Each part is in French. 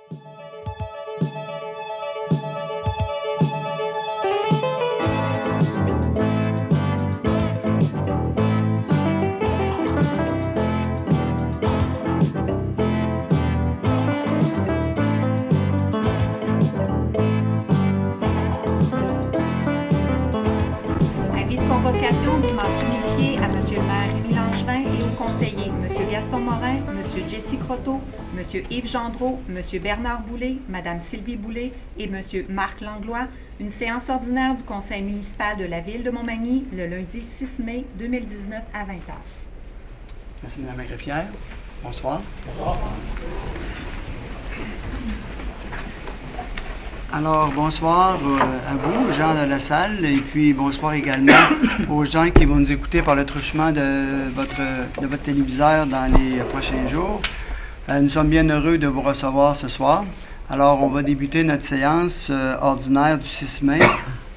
Convocation dûment signifiée à M. le maire Rémy Langevin et aux conseillers M. Gaston Morin, M. Jesse Croteau, M. Yves Gendreau, M. Bernard Boulay, Mme Sylvie Boulay et M. Marc Langlois, une séance ordinaire du conseil municipal de la ville de Montmagny le lundi 6 mai 2019 à 20h. Merci Mme la greffière. Bonsoir. Bonsoir. Alors, bonsoir à vous, gens de la salle, et puis bonsoir également aux gens qui vont nous écouter par le truchement de votre téléviseur dans les prochains jours. Nous sommes bien heureux de vous recevoir ce soir. Alors, on va débuter notre séance ordinaire du 6 mai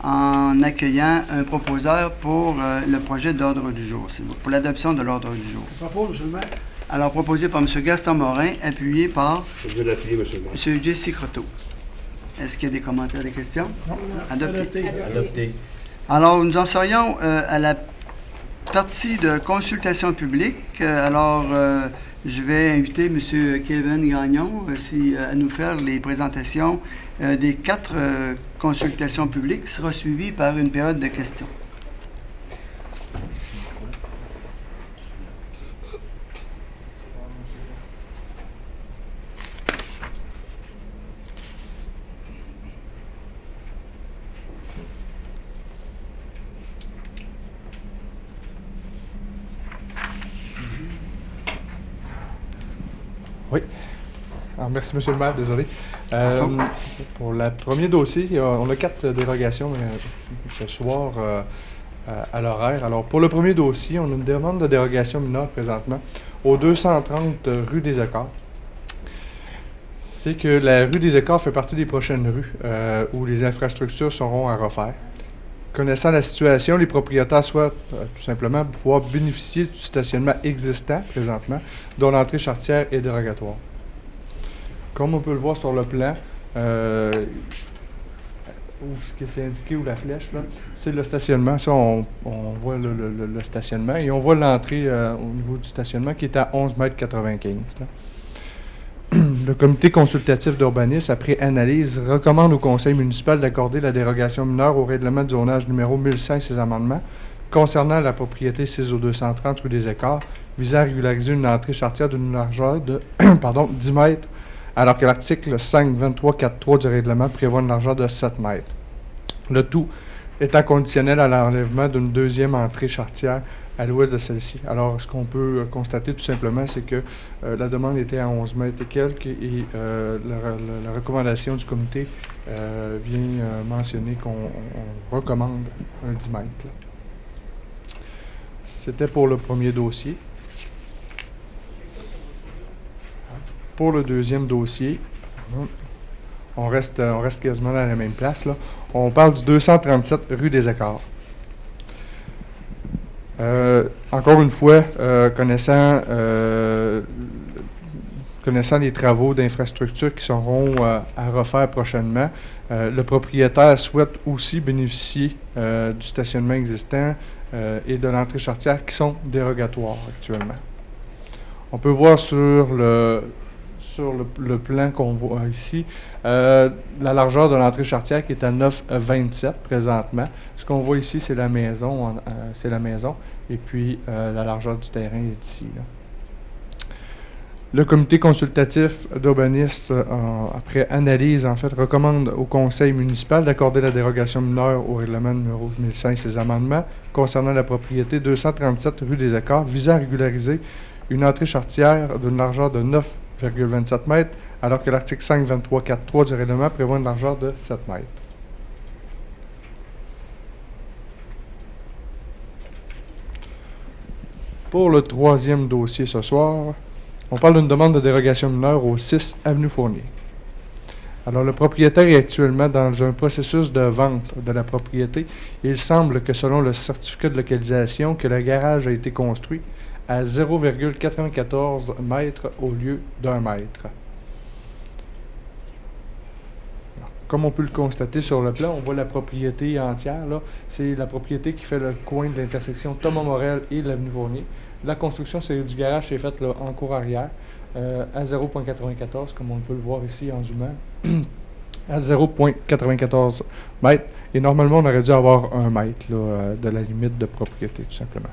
en accueillant un proposeur pour le projet d'ordre du jour, pour l'adoption de l'ordre du jour. Propose, M. le maire. Alors, proposé par M. Gaston Morin, appuyé par Je vais l'appuyer, M. le maire. M. Jesse Croteau. Est-ce qu'il y a des commentaires, des questions? Non. Adopté. Adopté. Alors, nous en serions à la partie de consultation publique. Alors, je vais inviter M. Kevin Gagnon à nous faire les présentations des 4 consultations publiques, qui sera suivie par une période de questions. Oui. Alors, merci, M. le maire, désolé. Pour le premier dossier, on a 4 dérogations ce soir à l'horaire. Alors, pour le premier dossier, on a une demande de dérogation mineure présentement au 230 rue des Écarts. C'est que la rue des Écarts fait partie des prochaines rues où les infrastructures seront à refaire. Connaissant la situation, les propriétaires souhaitent tout simplement pouvoir bénéficier du stationnement existant présentement, dont l'entrée charretière est dérogatoire. Comme on peut le voir sur le plan, où ce qui est indiqué, ou la flèche, là, c'est le stationnement. Ça, on voit le stationnement et on voit l'entrée au niveau du stationnement qui est à 11,95 m. Le comité consultatif d'urbanisme, après analyse, recommande au conseil municipal d'accorder la dérogation mineure au règlement de zonage numéro 1100 et ses amendements concernant la propriété 6 au 230 rue des Écarts, visant à régulariser une entrée charretière d'une largeur de 10 mètres, alors que l'article 5.23.4.3 du règlement prévoit une largeur de 7 mètres. Le tout étant conditionnel à l'enlèvement d'une deuxième entrée charretière à l'ouest de celle-ci. Alors, ce qu'on peut constater tout simplement, c'est que la demande était à 11 mètres et quelques, et la recommandation du comité vient mentionner qu'on recommande un 10 mètres. Là. C'était pour le premier dossier. Pour le deuxième dossier, on reste quasiment dans la même place, là. On parle du 237 rue des Écarts. Encore une fois, connaissant les travaux d'infrastructure qui seront à refaire prochainement, le propriétaire souhaite aussi bénéficier du stationnement existant et de l'entrée charretière qui sont dérogatoires actuellement. On peut voir sur le plan qu'on voit ici, la largeur de l'entrée charretière qui est à 9,27 présentement. Ce qu'on voit ici, c'est la maison, et puis la largeur du terrain est ici. Là. Le comité consultatif d'urbanisme, après analyse, en fait, recommande au conseil municipal d'accorder la dérogation mineure au règlement numéro 1100 et ses amendements concernant la propriété 237 rue des Écarts, visant à régulariser une entrée charretière d'une largeur de 9,27 mètres, alors que l'article 5.23.4.3 du règlement prévoit une largeur de 7 mètres. Pour le troisième dossier ce soir, on parle d'une demande de dérogation mineure au 6 avenue Fournier. Alors, le propriétaire est actuellement dans un processus de vente de la propriété. Il semble que selon le certificat de localisation, que le garage a été construit à 0,94 mètres au lieu d'1 mètre. comme on peut le constater sur le plan, on voit la propriété entière. Là. C'est la propriété qui fait le coin de l'intersection Thomas Morel et l'avenue Fournier. La construction du garage s'est faite là, en cour arrière à 0,94, comme on peut le voir ici en zoomant, à 0,94 mètres. Et normalement, on aurait dû avoir 1 mètre là, de la limite de propriété, tout simplement.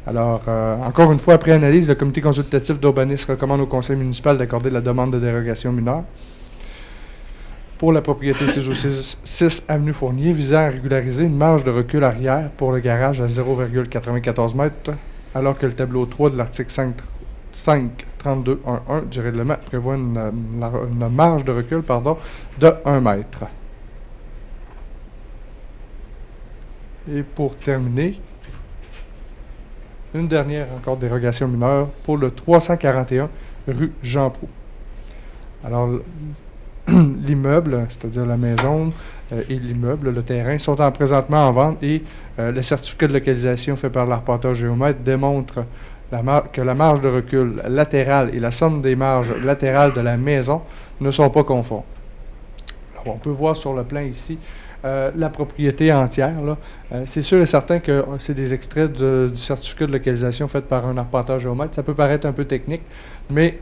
Alors, encore une fois, après analyse, le comité consultatif d'urbanisme recommande au conseil municipal d'accorder la demande de dérogation mineure pour la propriété 6 avenue Fournier visant à régulariser une marge de recul arrière pour le garage à 0,94 mètres, alors que le tableau 3 de l'article 532.1.1 du règlement prévoit une marge de recul de 1 mètre. Et pour terminer, une dernière encore dérogation mineure pour le 341 rue Jean-Proulx. Alors, l'immeuble, c'est-à-dire la maison et l'immeuble, le terrain, sont présentement en vente et le certificat de localisation fait par l'arpenteur géomètre démontre que la marge de recul latérale et la somme des marges latérales de la maison ne sont pas conformes. Alors, on peut voir sur le plan ici la propriété entière. C'est sûr et certain que c'est des extraits du certificat de localisation fait par un arpenteur géomètre. Ça peut paraître un peu technique, mais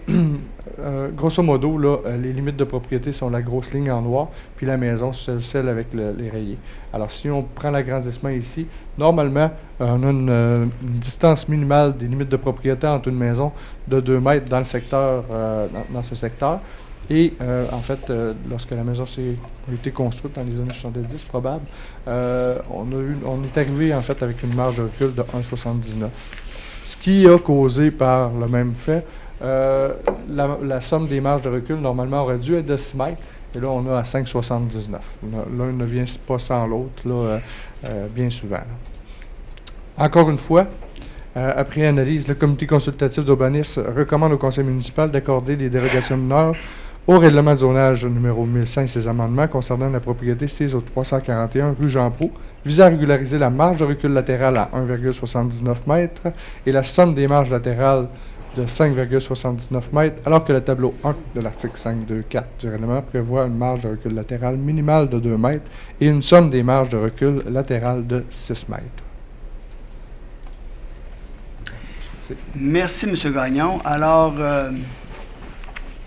grosso modo, là, les limites de propriété sont la grosse ligne en noir, puis la maison, c'est celle avec les rayés. Alors, si on prend l'agrandissement ici, normalement, on a une distance minimale des limites de propriété entre une maison de 2 mètres dans le secteur, dans ce secteur. Et en fait, lorsque la maison a été construite dans les années 70, probable, on est arrivé en fait avec une marge de recul de 1,79. Ce qui a causé par le même fait, la somme des marges de recul normalement aurait dû être de 6 mètres, et là on a à 5,79. L'un ne vient pas sans l'autre, bien souvent. Là. Encore une fois, après analyse, le comité consultatif d'urbanisme recommande au conseil municipal d'accorder les dérogations mineures au règlement de zonage numéro 1005, ces amendements concernant la propriété 6 au 341 rue Jean-Proulx, visant à régulariser la marge de recul latérale à 1,79 mètres et la somme des marges latérales de 5,79 mètres, alors que le tableau 1 de l'article 524 du règlement prévoit une marge de recul latérale minimale de 2 mètres et une somme des marges de recul latérales de 6 mètres. Merci, M. Gagnon. Alors,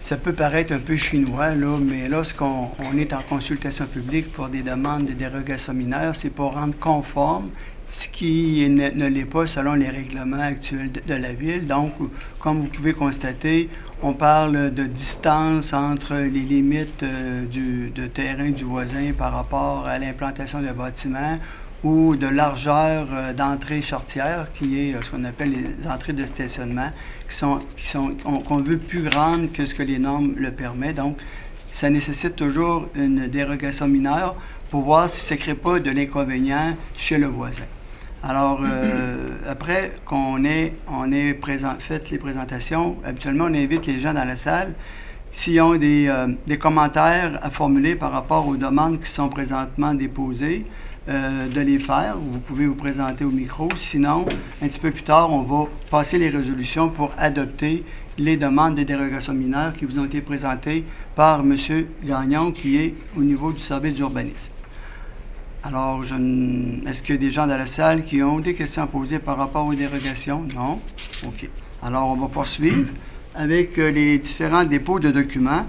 ça peut paraître un peu chinois, là, mais lorsqu'on est en consultation publique pour des demandes de dérogation mineure, c'est pour rendre conforme ce qui ne l'est pas selon les règlements actuels de la Ville. Donc, comme vous pouvez constater, on parle de distance entre les limites de terrain du voisin par rapport à l'implantation d'un bâtiment ou de d'entrée sortière, qui est ce qu'on appelle les entrées de stationnement, qu'on veut plus grandes que ce que les normes le permettent. Donc, ça nécessite toujours une dérogation mineure pour voir si ça ne crée pas de l'inconvénient chez le voisin. Alors, après qu'on ait fait les présentations, habituellement, on invite les gens dans la salle, s'ils ont des commentaires à formuler par rapport aux demandes qui sont présentement déposées, de les faire. Vous pouvez vous présenter au micro. Sinon, un petit peu plus tard, on va passer les résolutions pour adopter les demandes de dérogation mineure qui vous ont été présentées par M. Gagnon, qui est au niveau du service d'urbanisme. Alors, est-ce qu'il y a des gens dans la salle qui ont des questions à poser par rapport aux dérogations? Non? OK. Alors, on va poursuivre avec les différents dépôts de documents.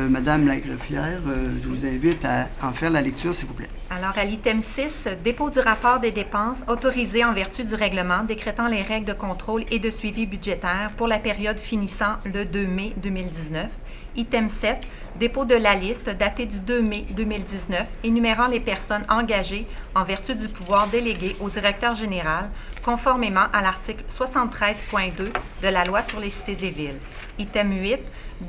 Madame la greffière, je vous invite à en faire la lecture, s'il vous plaît. Alors, à l'item 6, dépôt du rapport des dépenses autorisé en vertu du règlement décrétant les règles de contrôle et de suivi budgétaire pour la période finissant le 2 mai 2019. Item 7, dépôt de la liste datée du 2 mai 2019 énumérant les personnes engagées en vertu du pouvoir délégué au directeur général, conformément à l'article 73.2 de la Loi sur les cités et villes. Item 8,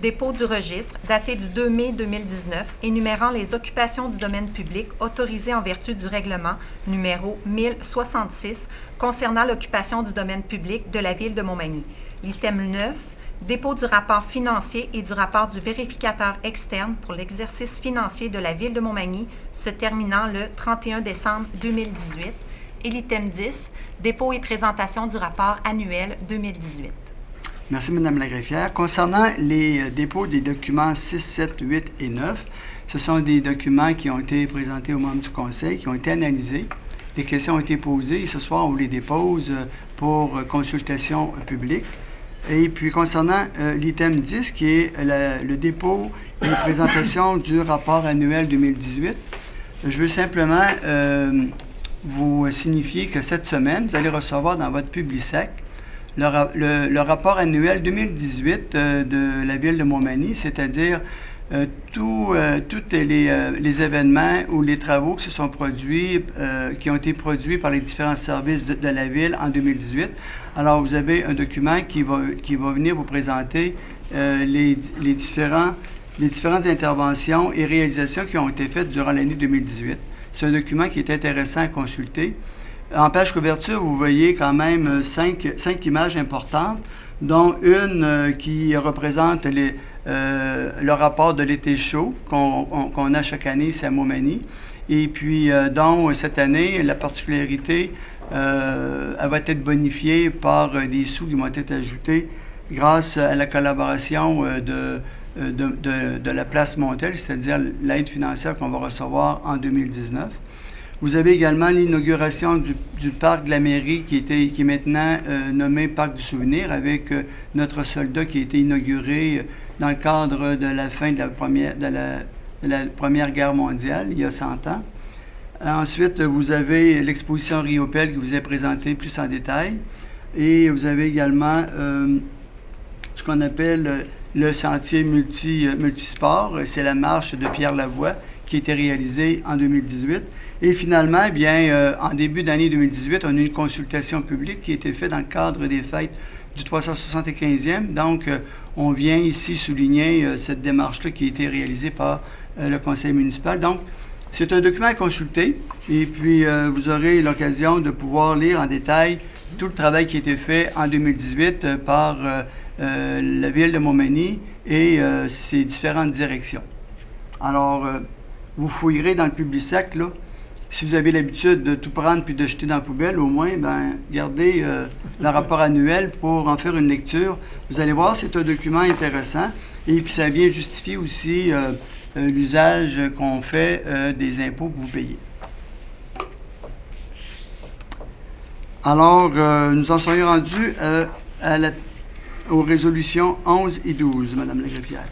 dépôt du registre daté du 2 mai 2019 énumérant les occupations du domaine public autorisées en vertu du règlement numéro 1066 concernant l'occupation du domaine public de la ville de Montmagny. L'item 9, dépôt du rapport financier et du rapport du vérificateur externe pour l'exercice financier de la ville de Montmagny se terminant le 31 décembre 2018. Et l'item 10, dépôt et présentation du rapport annuel 2018. Merci, Mme la greffière. Concernant les dépôts des documents 6, 7, 8 et 9, Ce sont des documents qui ont été présentés aux membres du Conseil, qui ont été analysés. Les questions ont été posées et ce soir, on vous les dépose pour consultation publique. Et puis, concernant l'item 10, qui est le dépôt et la présentation du rapport annuel 2018, je veux simplement vous signifier que cette semaine, vous allez recevoir dans votre Publisac le rapport annuel 2018 de la Ville de Montmagny, c'est-à-dire tous les événements ou les travaux qui se sont produits, qui ont été produits par les différents services de la Ville en 2018. Alors, vous avez un document qui va venir vous présenter les différentes interventions et réalisations qui ont été faites durant l'année 2018. C'est un document qui est intéressant à consulter. En page couverture, vous voyez quand même cinq images importantes, dont une qui représente le rapport de l'été chaud qu'on a chaque année ici à Montmagny. Et puis, dont cette année, la particularité, elle va être bonifiée par des sous qui vont être ajoutés grâce à la collaboration de la place Montel, c'est-à-dire l'aide financière qu'on va recevoir en 2019. Vous avez également l'inauguration du parc de la mairie qui est maintenant nommé Parc du Souvenir, avec notre soldat qui a été inauguré dans le cadre de la fin de la Première Guerre mondiale, il y a 100 ans. Ensuite, vous avez l'exposition Riopelle qui vous est présentée plus en détail. Et vous avez également ce qu'on appelle le sentier multisport. C'est la marche de Pierre Lavoie qui a été réalisée en 2018. Et finalement, eh bien, en début d'année 2018, on a eu une consultation publique qui a été faite dans le cadre des fêtes du 375e. Donc, on vient ici souligner cette démarche-là qui a été réalisée par le conseil municipal. Donc, c'est un document à consulter et puis vous aurez l'occasion de pouvoir lire en détail tout le travail qui a été fait en 2018 par la Ville de Montmagny et ses différentes directions. Alors, vous fouillerez dans le Publisac, là. Si vous avez l'habitude de tout prendre puis de jeter dans la poubelle, au moins, gardez le rapport annuel pour en faire une lecture. Vous allez voir, c'est un document intéressant et puis ça vient justifier aussi l'usage qu'on fait des impôts que vous payez. Alors, nous en sommes rendus aux résolutions 11 et 12, Mme la greffière.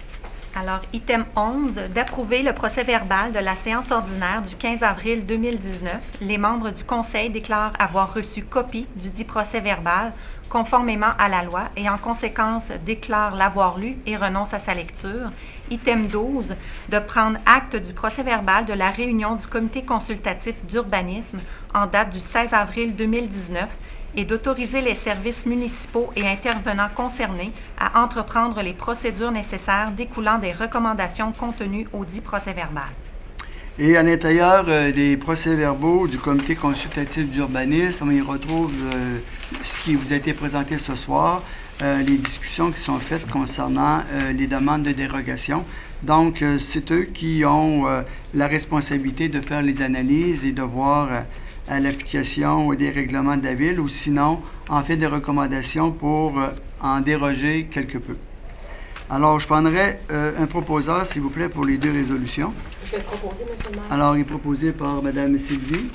Alors, item 11, d'approuver le procès-verbal de la séance ordinaire du 15 avril 2019. Les membres du Conseil déclarent avoir reçu copie du dit procès-verbal conformément à la loi et en conséquence déclarent l'avoir lu et renonce à sa lecture. Item 12, de prendre acte du procès-verbal de la réunion du comité consultatif d'urbanisme en date du 16 avril 2019 et d'autoriser les services municipaux et intervenants concernés à entreprendre les procédures nécessaires découlant des recommandations contenues au dit procès-verbal. Et à l'intérieur des procès-verbaux du comité consultatif d'urbanisme, on y retrouve ce qui vous a été présenté ce soir, les discussions qui sont faites concernant les demandes de dérogation. Donc, c'est eux qui ont la responsabilité de faire les analyses et de voir à l'application des règlements de la Ville ou sinon en fait des recommandations pour en déroger quelque peu. Alors, je prendrai un proposeur, s'il vous plaît, pour les deux résolutions. Je vais proposer, M. le maire. Alors, il est proposé par Mme Sylvie,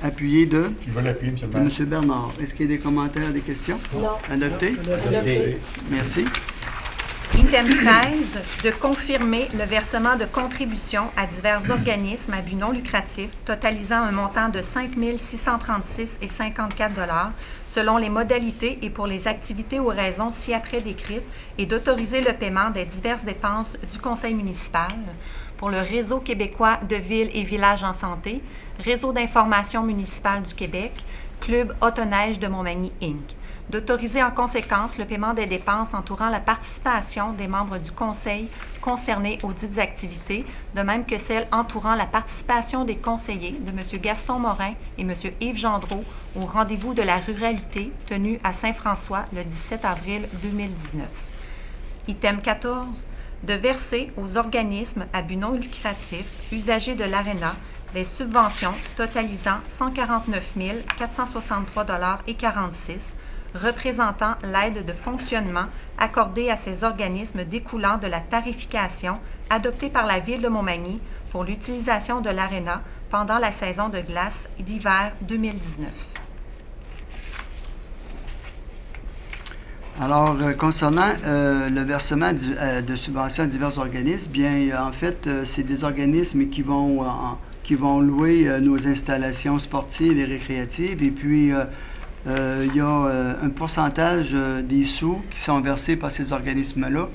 appuyé de... Je vais l'appuyer, M. le maire. M. Bernard. Est-ce qu'il y a des commentaires, des questions? Non. Adopté? Adopté. Merci. Item 13, de confirmer le versement de contributions à divers organismes à but non lucratif totalisant un montant de 5 636,54 $ selon les modalités et pour les activités ou raisons ci-après décrites et d'autoriser le paiement des diverses dépenses du conseil municipal pour le Réseau québécois de villes et villages en santé, Réseau d'information municipale du Québec, Club Autoneige de Montmagny, Inc. D'autoriser en conséquence le paiement des dépenses entourant la participation des membres du Conseil concernés aux dites activités, de même que celles entourant la participation des conseillers de M. Gaston Morin et M. Yves Gendreau au rendez-vous de la ruralité tenu à Saint-François le 17 avril 2019. Item 14, de verser aux organismes à but non lucratif usagers de l'ARENA les subventions totalisant 149 463,46 $ représentant l'aide de fonctionnement accordée à ces organismes découlant de la tarification adoptée par la Ville de Montmagny pour l'utilisation de l'aréna pendant la saison de glace d'hiver 2019. Alors, concernant le versement de subventions à divers organismes, bien, en fait, c'est des organismes qui vont louer nos installations sportives et récréatives. Et puis, il y a un pourcentage des sous qui sont versés par ces organismes-là,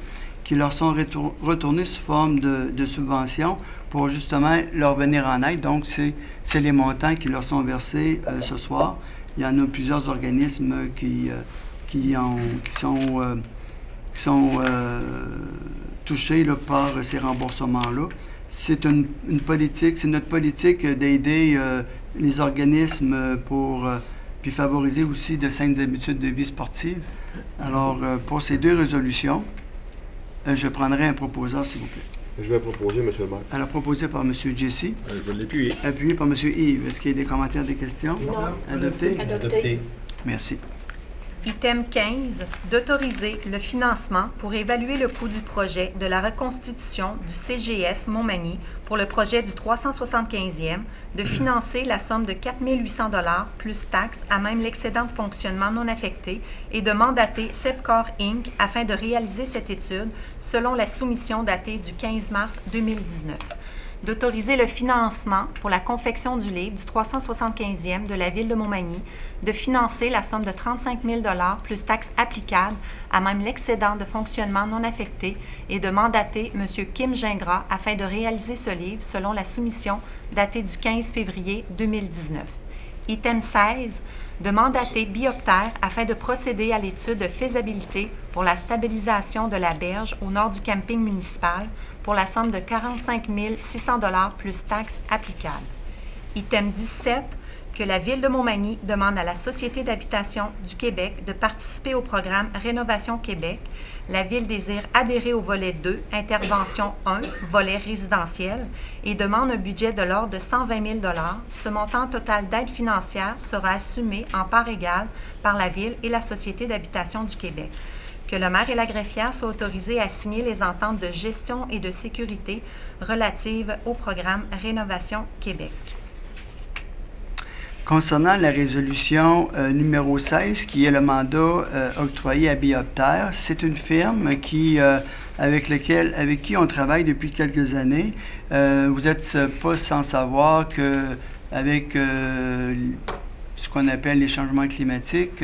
qui leur sont retournés sous forme de subventions pour justement leur venir en aide. Donc, c'est les montants qui leur sont versés ce soir. Il y en a plusieurs organismes qui sont touchés là, par ces remboursements-là. C'est une politique, c'est notre politique d'aider les organismes pour puis favoriser aussi de saines habitudes de vie sportive. Alors, pour ces deux résolutions, je prendrai un proposeur, s'il vous plaît. Je vais proposer, M. le maire. Alors, proposé par M. Jesse. Je vais l'appuyer. Appuyé par M. Yves. Est-ce qu'il y a des commentaires, des questions? Non. Adopté? Adopté. Merci. Item 15, d'autoriser le financement pour évaluer le coût du projet de la reconstitution du CGS Montmagny pour le projet du 375e, de financer la somme de 4 800 $ plus taxes à même l'excédent de fonctionnement non affecté et de mandater Sepcor Inc. afin de réaliser cette étude selon la soumission datée du 15 mars 2019. D'autoriser le financement pour la confection du livre du 375e de la Ville de Montmagny, de financer la somme de 35 000 $ plus taxes applicables à même l'excédent de fonctionnement non affecté et de mandater M. Kim Gingras afin de réaliser ce livre selon la soumission datée du 15 février 2019. Item 16, de mandater Bioptère afin de procéder à l'étude de faisabilité pour la stabilisation de la berge au nord du camping municipal pour la somme de 45 600 $ plus taxes applicables. Item 17, que la Ville de Montmagny demande à la Société d'habitation du Québec de participer au programme Rénovation Québec. La Ville désire adhérer au volet 2, Intervention 1, volet résidentiel, et demande un budget de l'ordre de 120 000 $. Ce montant total d'aide financière sera assumé en part égale par la Ville et la Société d'habitation du Québec. Que le maire et la greffière soient autorisés à signer les ententes de gestion et de sécurité relatives au programme Rénovation Québec. Concernant la résolution numéro 16, qui est le mandat octroyé à Bioptère, c'est une firme avec qui on travaille depuis quelques années. Vous n'êtes pas sans savoir qu'avec ce qu'on appelle les changements climatiques,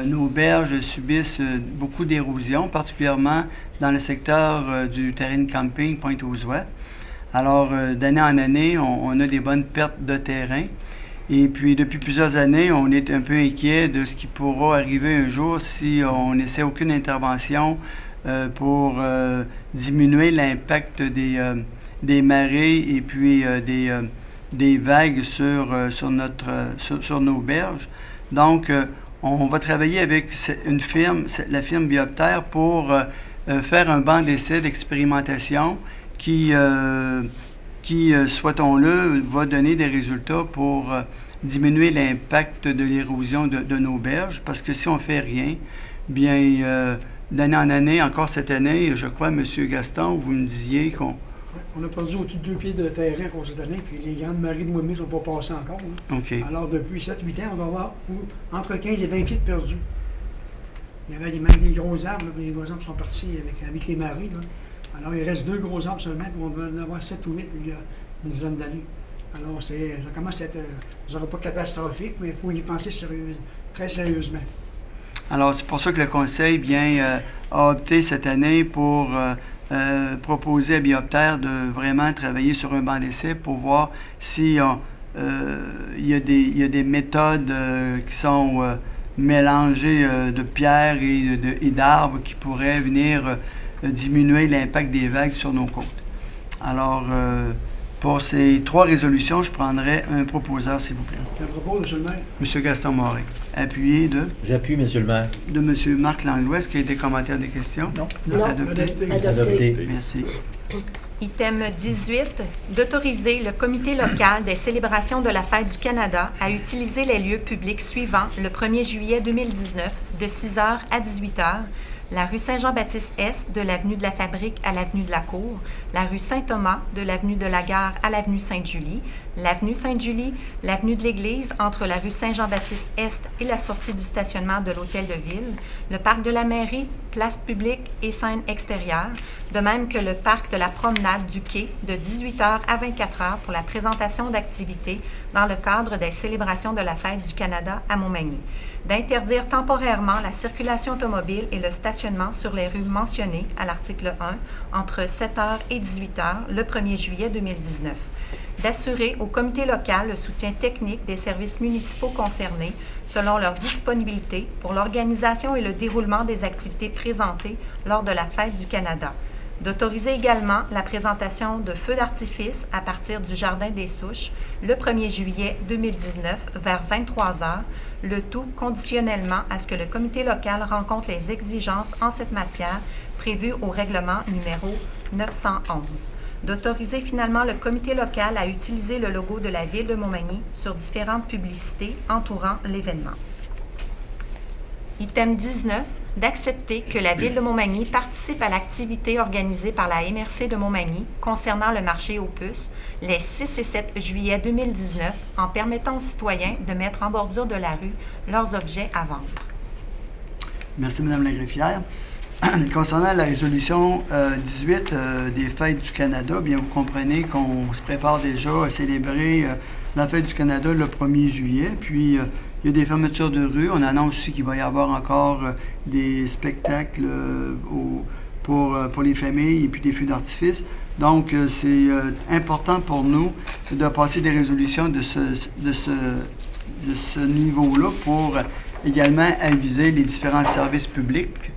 nos berges subissent beaucoup d'érosion, particulièrement dans le secteur du terrain de camping Pointe-aux-Oies. Alors, d'année en année, on a des bonnes pertes de terrain. Et puis, depuis plusieurs années, on est un peu inquiet de ce qui pourra arriver un jour si on n'essaie aucune intervention pour diminuer l'impact des marées et puis des vagues sur nos berges. Donc, on va travailler avec une firme, la firme Bioptère, pour faire un banc d'essai d'expérimentation qui souhaitons-le, va donner des résultats pour diminuer l'impact de l'érosion de nos berges. Parce que si on ne fait rien, bien, d'année en année, encore cette année, je crois, M. Gaston, vous me disiez qu'on... On a perdu au-dessus de 2 pieds de terrain pour cette année, puis les grandes marées de Montmagny ne sont pas passées encore. Hein. OK. Alors, depuis 7-8 ans, on va avoir entre 15 et 20 pieds de perdus. Il y avait même des gros arbres, là, les gros arbres sont partis avec les marées. Là. Alors, il reste 2 gros arbres seulement, puis on va en avoir 7 ou 8 il y a une dizaine d'années. Alors, ça commence à être, je ne dirais pas catastrophique, mais il faut y penser très sérieusement. Alors, c'est pour ça que le Conseil a opté cette année pour proposer à Bioptère de vraiment travailler sur un banc d'essai pour voir si il y a des méthodes qui sont mélangées de pierres et d'arbres qui pourraient venir diminuer l'impact des vagues sur nos côtes. Alors, Pour ces 3 résolutions, je prendrai un proposeur, s'il vous plaît. Je propose, M. le maire. M. Gaston Morin. Appuyé J'appuie, M. le maire. de M. Marc Langlois. Est-ce qu'il y a des commentaires, des questions? Non. Non. Adopté. Adopté. Merci. Item 18, d'autoriser le comité local des célébrations de la Fête du Canada à utiliser les lieux publics suivants le 1er juillet 2019 de 6h à 18h, la rue Saint-Jean-Baptiste-Est de l'avenue de la Fabrique à l'avenue de la Cour, la rue Saint-Thomas de l'avenue de la Gare à l'avenue Sainte-Julie, l'avenue Sainte-Julie, l'avenue de l'Église entre la rue Saint-Jean-Baptiste-Est et la sortie du stationnement de l'Hôtel de Ville, le parc de la Mairie, place publique et scène extérieure, de même que le parc de la Promenade du Quai de 18h à 24h pour la présentation d'activités dans le cadre des célébrations de la Fête du Canada à Montmagny, d'interdire temporairement la circulation automobile et le stationnement sur les rues mentionnées à l'article 1 entre 7h et 18h le 1er juillet 2019, d'assurer au comité local le soutien technique des services municipaux concernés selon leur disponibilité pour l'organisation et le déroulement des activités présentées lors de la Fête du Canada, d'autoriser également la présentation de feux d'artifice à partir du Jardin des Souches le 1er juillet 2019 vers 23h, le tout conditionnellement à ce que le comité local rencontre les exigences en cette matière prévues au règlement numéro 911. D'autoriser finalement le comité local à utiliser le logo de la Ville de Montmagny sur différentes publicités entourant l'événement. Item 19, d'accepter que la Ville de Montmagny participe à l'activité organisée par la MRC de Montmagny concernant le marché aux puces les 6 et 7 juillet 2019 en permettant aux citoyens de mettre en bordure de la rue leurs objets à vendre. Merci, Mme la greffière. Concernant la résolution 18 des Fêtes du Canada, bien, vous comprenez qu'on se prépare déjà à célébrer la Fête du Canada le 1er juillet. Puis, il y a des fermetures de rue. On annonce aussi qu'il va y avoir encore des spectacles pour les familles et puis des feux d'artifice. Donc, c'est important pour nous de passer des résolutions de ce niveau-là pour également aviser les différents services publics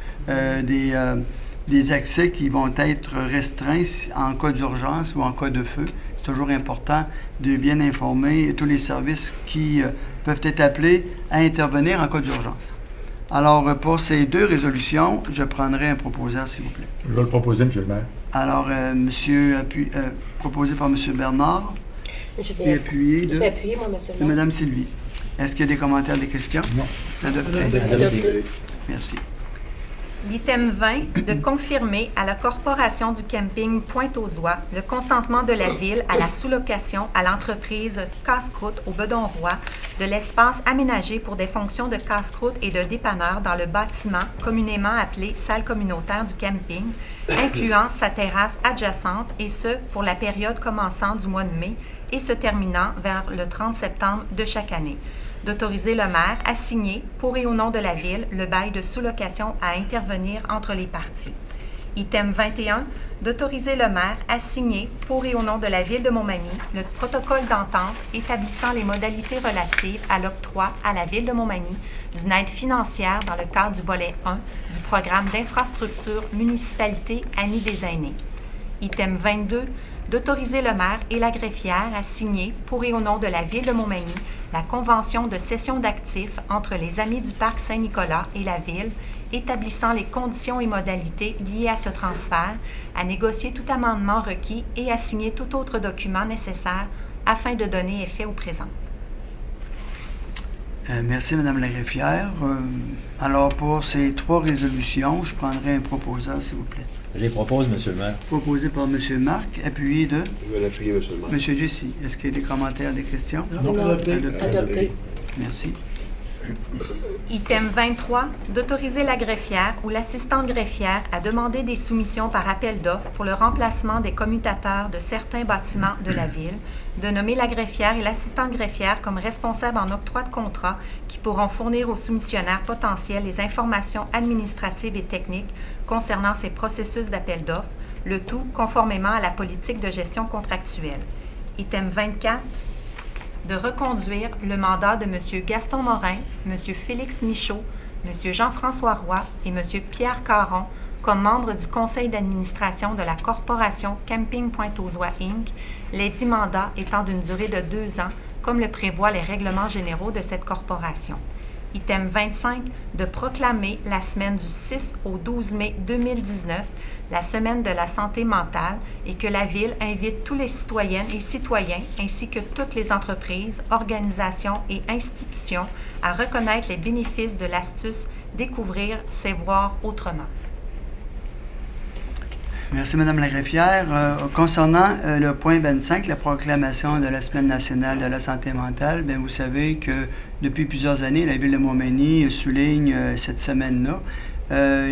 des accès qui vont être restreints en cas d'urgence ou en cas de feu. C'est toujours important de bien informer tous les services qui peuvent être appelés à intervenir en cas d'urgence. Alors, pour ces 2 résolutions, je prendrai un proposeur, s'il vous plaît. Je vais le proposer, M. le maire. Alors, proposé par M. Bernard Je et appuyé vais appuyer, moi, M. de le maire. Mme Sylvie. Est-ce qu'il y a des commentaires, des questions? Non. Adopté. Adopté. Merci. L'item 20, de confirmer à la Corporation du camping Pointe-aux-Oies le consentement de la Ville à la sous-location à l'entreprise Casse-Croûte au Bedon-Roi de l'espace aménagé pour des fonctions de casse-croûte et de dépanneur dans le bâtiment communément appelé salle communautaire du camping, incluant sa terrasse adjacente, et ce, pour la période commençant du mois de mai et se terminant vers le 30 septembre de chaque année. D'autoriser le maire à signer, pour et au nom de la Ville, le bail de sous-location à intervenir entre les parties. Item 21, d'autoriser le maire à signer, pour et au nom de la Ville de Montmagny, le protocole d'entente établissant les modalités relatives à l'octroi à la Ville de Montmagny d'une aide financière dans le cadre du volet 1 du programme d'infrastructure Municipalité Amis des aînés. Item 22, d'autoriser le maire et la greffière à signer, pour et au nom de la Ville de Montmagny, la convention de cession d'actifs entre les Amis du Parc Saint-Nicolas et la Ville, établissant les conditions et modalités liées à ce transfert, à négocier tout amendement requis et à signer tout autre document nécessaire afin de donner effet au présent. Merci, Mme la greffière. Alors, pour ces 3 résolutions, je prendrai un proposeur, s'il vous plaît. Je les propose, M. le maire. Proposé par M. Marc, appuyé de Je vais l'appuyer, M. le maire. M. Jessie. Est-ce qu'il y a des commentaires, des questions? Non, Non. adopté. Adopté. Merci. Item 23, d'autoriser la greffière ou l'assistante greffière à demander des soumissions par appel d'offres pour le remplacement des commutateurs de certains bâtiments de la Ville, de nommer la greffière et l'assistante greffière comme responsables en octroi de contrat qui pourront fournir aux soumissionnaires potentiels les informations administratives et techniques concernant ces processus d'appel d'offres, le tout conformément à la politique de gestion contractuelle. Item 24, de reconduire le mandat de M. Gaston Morin, M. Félix Michaud, M. Jean-François Roy et M. Pierre Caron comme membre du conseil d'administration de la corporation Camping Pointe-aux-Oies Inc., les 10 mandats étant d'une durée de 2 ans, comme le prévoient les règlements généraux de cette corporation. Item 25, de proclamer la semaine du 6 au 12 mai 2019 la semaine de la santé mentale et que la Ville invite tous les citoyennes et citoyens ainsi que toutes les entreprises, organisations et institutions à reconnaître les bénéfices de l'astuce Découvrir, c'est voir autrement. Merci, Madame la greffière. Concernant le point 25, la proclamation de la Semaine nationale de la santé mentale, bien, vous savez que depuis plusieurs années, la Ville de Montmagny souligne cette semaine-là.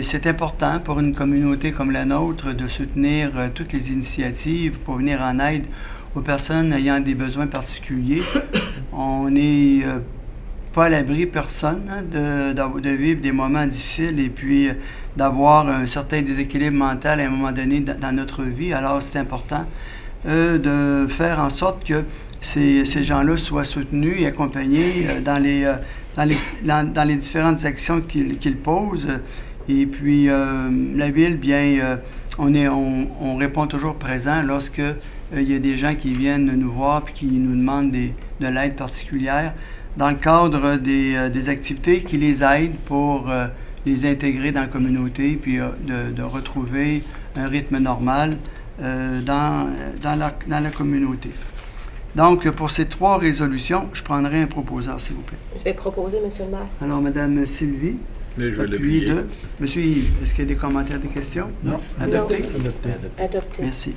C'est important pour une communauté comme la nôtre de soutenir toutes les initiatives pour venir en aide aux personnes ayant des besoins particuliers. On n'est pas à l'abri, personne, hein, de vivre des moments difficiles et puis d'avoir un certain déséquilibre mental à un moment donné dans notre vie. Alors, c'est important de faire en sorte que ces gens-là soient soutenus et accompagnés dans les différentes actions qu'ils posent. Et puis, la Ville, bien, on répond toujours présent lorsque il y a des gens qui viennent nous voir et qui nous demandent de l'aide particulière dans le cadre des activités qui les aident pour les intégrer dans la communauté puis de retrouver un rythme normal dans la communauté. Donc, pour ces 3 résolutions, je prendrai un proposeur, s'il vous plaît. Je vais proposer, Monsieur le maire. Alors, Madame Sylvie. Mais je vais Appuyé l'appuyer. de Monsieur Yves, est-ce qu'il y a des commentaires, des questions? Non. Adopté? Adopté. Merci.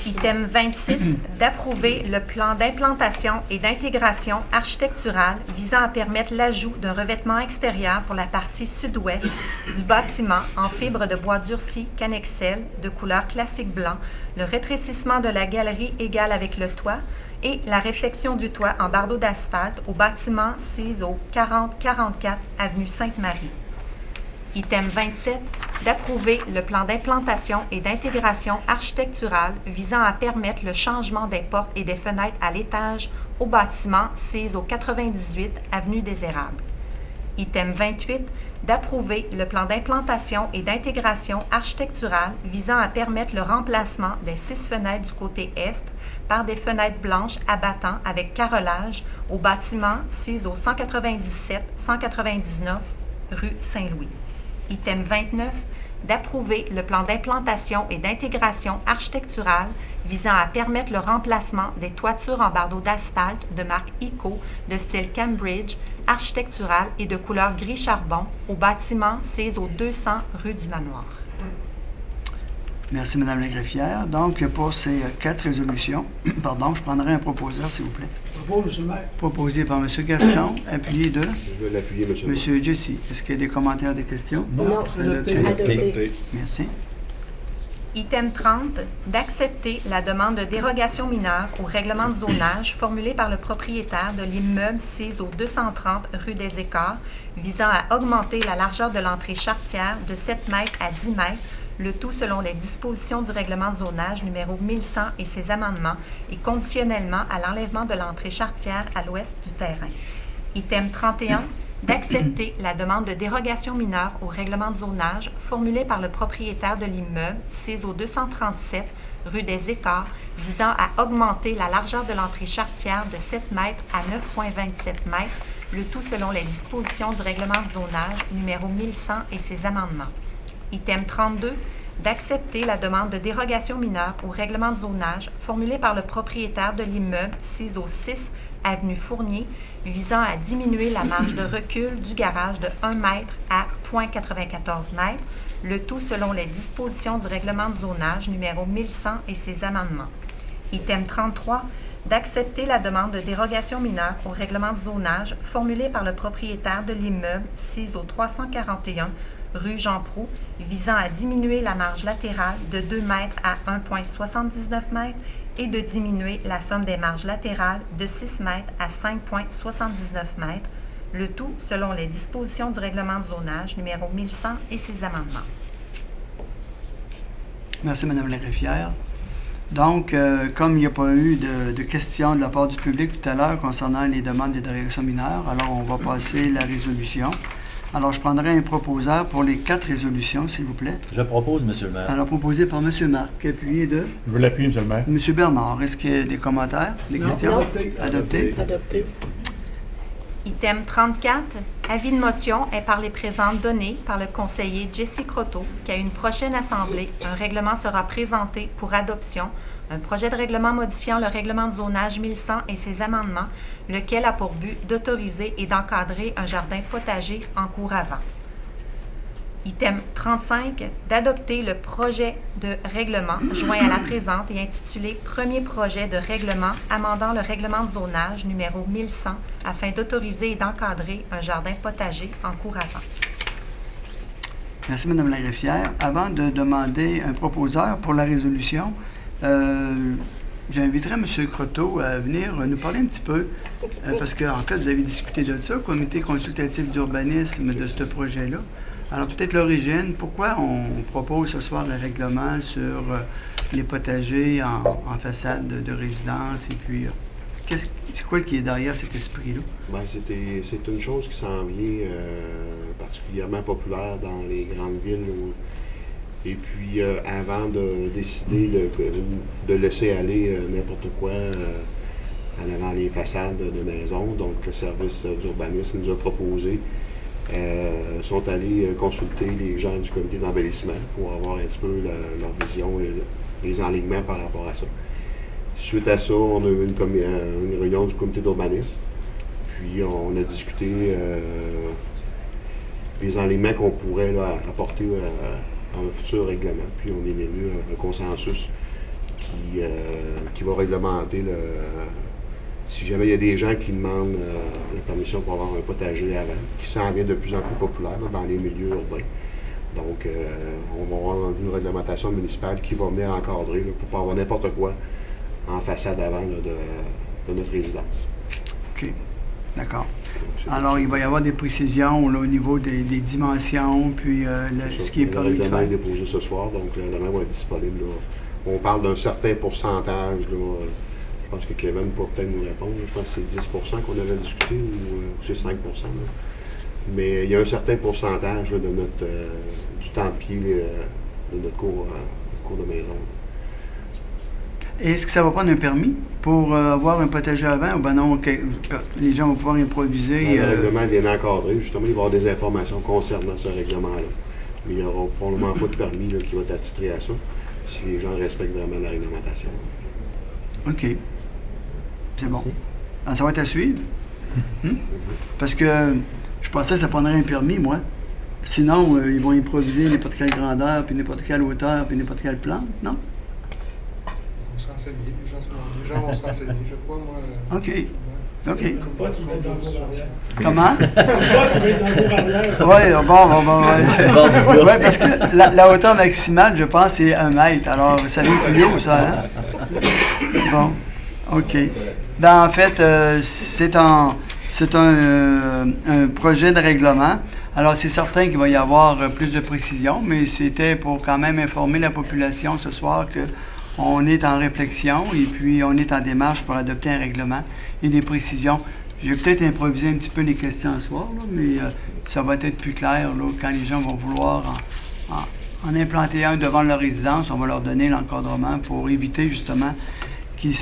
Item 26, d'approuver le plan d'implantation et d'intégration architecturale visant à permettre l'ajout d'un revêtement extérieur pour la partie sud-ouest du bâtiment en fibre de bois durci Canexel de couleur classique blanc, le rétrécissement de la galerie égale avec le toit et la réflexion du toit en bardeau d'asphalte au bâtiment 6 au 4044 avenue Sainte-Marie. Item 27, d'approuver le plan d'implantation et d'intégration architecturale visant à permettre le changement des portes et des fenêtres à l'étage au bâtiment 6 au 98 avenue des Érables. Item 28, d'approuver le plan d'implantation et d'intégration architecturale visant à permettre le remplacement des 6 fenêtres du côté est par des fenêtres blanches abattant avec carrelage au bâtiment 6 au 197-199 rue Saint-Louis. Item 29, d'approuver le plan d'implantation et d'intégration architecturale visant à permettre le remplacement des toitures en bardeaux d'asphalte de marque ICO de style Cambridge, architectural et de couleur gris charbon au bâtiment 6 au 200 rue du Manoir. Merci, Madame la greffière. Donc, pour ces 4 résolutions, pardon, je prendrai un proposeur, s'il vous plaît. Bravo, Monsieur le maire. Proposé par M. Gaston, appuyé de Je vais l'appuyer, monsieur le maire. M. Jesse. Est-ce qu'il y a des commentaires, des questions? Non. Adopté. Adopté. Merci. Item 30, d'accepter la demande de dérogation mineure au règlement de zonage formulée par le propriétaire de l'immeuble 6 au 230 rue des Écarts visant à augmenter la largeur de l'entrée charretière de 7 mètres à 10 mètres, le tout selon les dispositions du règlement de zonage numéro 1100 et ses amendements et conditionnellement à l'enlèvement de l'entrée charretière à l'ouest du terrain. Item 31, d'accepter la demande de dérogation mineure au règlement de zonage formulée par le propriétaire de l'immeuble 6 au 237 rue des Écarts visant à augmenter la largeur de l'entrée charretière de 7 mètres à 9,27 mètres, le tout selon les dispositions du règlement de zonage numéro 1100 et ses amendements. Item 32, d'accepter la demande de dérogation mineure au règlement de zonage formulée par le propriétaire de l'immeuble 6 au 6 avenue Fournier visant à diminuer la marge de recul du garage de 1 mètre à 0,94 mètres, le tout selon les dispositions du règlement de zonage numéro 1100 et ses amendements. Item 33, d'accepter la demande de dérogation mineure au règlement de zonage formulée par le propriétaire de l'immeuble 6 au 341 rue Jean Proulx, visant à diminuer la marge latérale de 2 mètres à 1,79 mètres et de diminuer la somme des marges latérales de 6 mètres à 5,79 mètres, le tout selon les dispositions du règlement de zonage numéro 1100 et ses amendements. Merci, Madame la greffière. Donc, comme il n'y a pas eu de questions de la part du public tout à l'heure concernant les demandes de dérogation mineure, alors on va passer la résolution. Alors, je prendrai un proposeur pour les 4 résolutions, s'il vous plaît. Je propose, Monsieur le maire. Alors, proposé par M. Marc, appuyé de Je veux l'appuyer, Monsieur le maire. M. Bernard. Est-ce qu'il y a des commentaires, des Non, questions? adopté. Adopté. Adopté. Item 34, avis de motion est par les présentes données par le conseiller Jessie Croteau qu'à une prochaine assemblée, un règlement sera présenté pour adoption, un projet de règlement modifiant le règlement de zonage 1100 et ses amendements, lequel a pour but d'autoriser et d'encadrer un jardin potager en cours avant. Item 35, d'adopter le projet de règlement joint à la présente et intitulé « Premier projet de règlement amendant le règlement de zonage numéro 1100 afin d'autoriser et d'encadrer un jardin potager en cours avant. » Merci, Mme la greffière. Avant de demander un proposeur pour la résolution, j'inviterai M. Croteau à venir nous parler un petit peu, parce qu'en fait, vous avez discuté de ça, comité consultatif d'urbanisme de ce projet-là. Alors, peut-être l'origine, pourquoi on propose ce soir le règlement sur les potagers en façade de résidence, et puis c'est quoi qui est derrière cet esprit-là? Ben, c'est une chose qui s'en vient particulièrement populaire dans les grandes villes. Et puis, avant de décider de laisser aller n'importe quoi en avant les façades de maisons, donc le service d'urbanisme nous a proposé, sont allés consulter les gens du comité d'embellissement pour avoir un petit peu leur vision et les enlignements par rapport à ça. Suite à ça, on a eu une réunion du comité d'urbanisme, puis on a discuté les enlignements qu'on pourrait là, apporter à un futur règlement, puis on est venu à un consensus qui va réglementer si jamais il y a des gens qui demandent la permission pour avoir un potager avant, qui s'en vient de plus en plus populaire là, dans les milieux urbains. Donc, on va avoir une réglementation municipale qui va venir encadrer là, pour ne pas avoir n'importe quoi en façade avant là, de notre résidence. OK. D'accord. Alors, il va y avoir des précisions là, au niveau des dimensions, puis ce qui est permis de Le règlement faire. est déposé ce soir, donc le règlement va être disponible. Là. On parle d'un certain pourcentage. Là, je pense que Kevin peut peut-être nous répondre. Je pense que c'est 10 qu'on avait discuté ou c'est 5 là. Mais il y a un certain pourcentage là, de du temps de pied de notre cours de maison. Est-ce que ça va prendre un permis pour avoir un potager avant? Ou ben non, les gens vont pouvoir improviser? Le règlement est bien encadré. Justement, il va y avoir des informations concernant ce règlement-là. Mais il n'y aura probablement pas de permis là, qui va être attitré à ça, si les gens respectent vraiment la réglementation. OK. C'est bon. Alors, ça va être à suivre? Parce que je pensais que ça prendrait un permis, moi. Sinon, ils vont improviser n'importe quelle grandeur, puis n'importe quelle hauteur, puis n'importe quelle plante, non? Il faut se renseigner. Les gens vont se renseigner, je crois, moi. OK. OK. Comme pas qu'il va être dans vos arrières. Comment? Comme pas qu'il va être dans vos arrières. Oui, bon. Oui, parce que la hauteur maximale, je pense, c'est 1 mètre. Alors, ça vient plus haut, ça, hein? Bon. OK. Ben, en fait, c'est un projet de règlement. Alors, c'est certain qu'il va y avoir plus de précision, mais c'était pour quand même informer la population ce soir qu'on est en réflexion et puis on est en démarche pour adopter un règlement et des précisions. Je vais peut-être improviser un petit peu les questions ce soir, là, mais ça va être plus clair là, quand les gens vont vouloir en implanter un devant leur résidence. On va leur donner l'encadrement pour éviter justement qu'il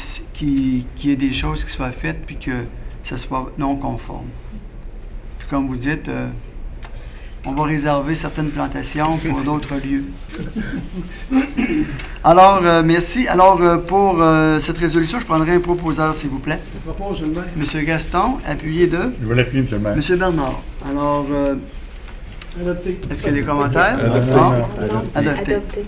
y ait des choses qui soient faites puis que ça soit non conforme. Puis comme vous dites, on va réserver certaines plantations pour d'autres lieux. Alors, merci. Alors, pour cette résolution, je prendrai un proposeur, s'il vous plaît. Je propose le maire. M. Gaston, appuyé de Je veux l'appuyer, Monsieur le maire. M. Bernard. Alors, Adopté. est-ce qu'il y a des commentaires? Adopté. Non? Non. Adopté. Adopté.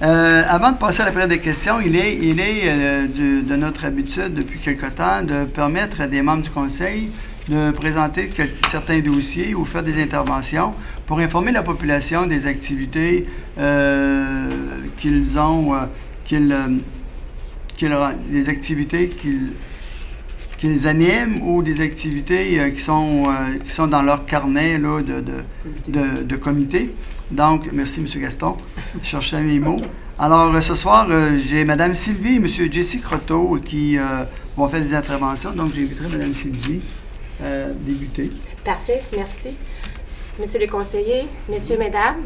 Avant de passer à la période des questions, il est de notre habitude depuis quelque temps de permettre à des membres du Conseil de présenter certains dossiers ou faire des interventions pour informer la population des activités qu'ils ont, des activités qu'ils animent ou des activités qui sont dans leur carnet là, de comité. Donc, merci, M. Gaston. Je cherchais mes mots. Alors, ce soir, j'ai Mme Sylvie et M. Jessie Croteau qui vont faire des interventions. Donc, j'inviterai Mme Sylvie à débuter. Parfait, merci. Messieurs les conseillers, messieurs, mesdames,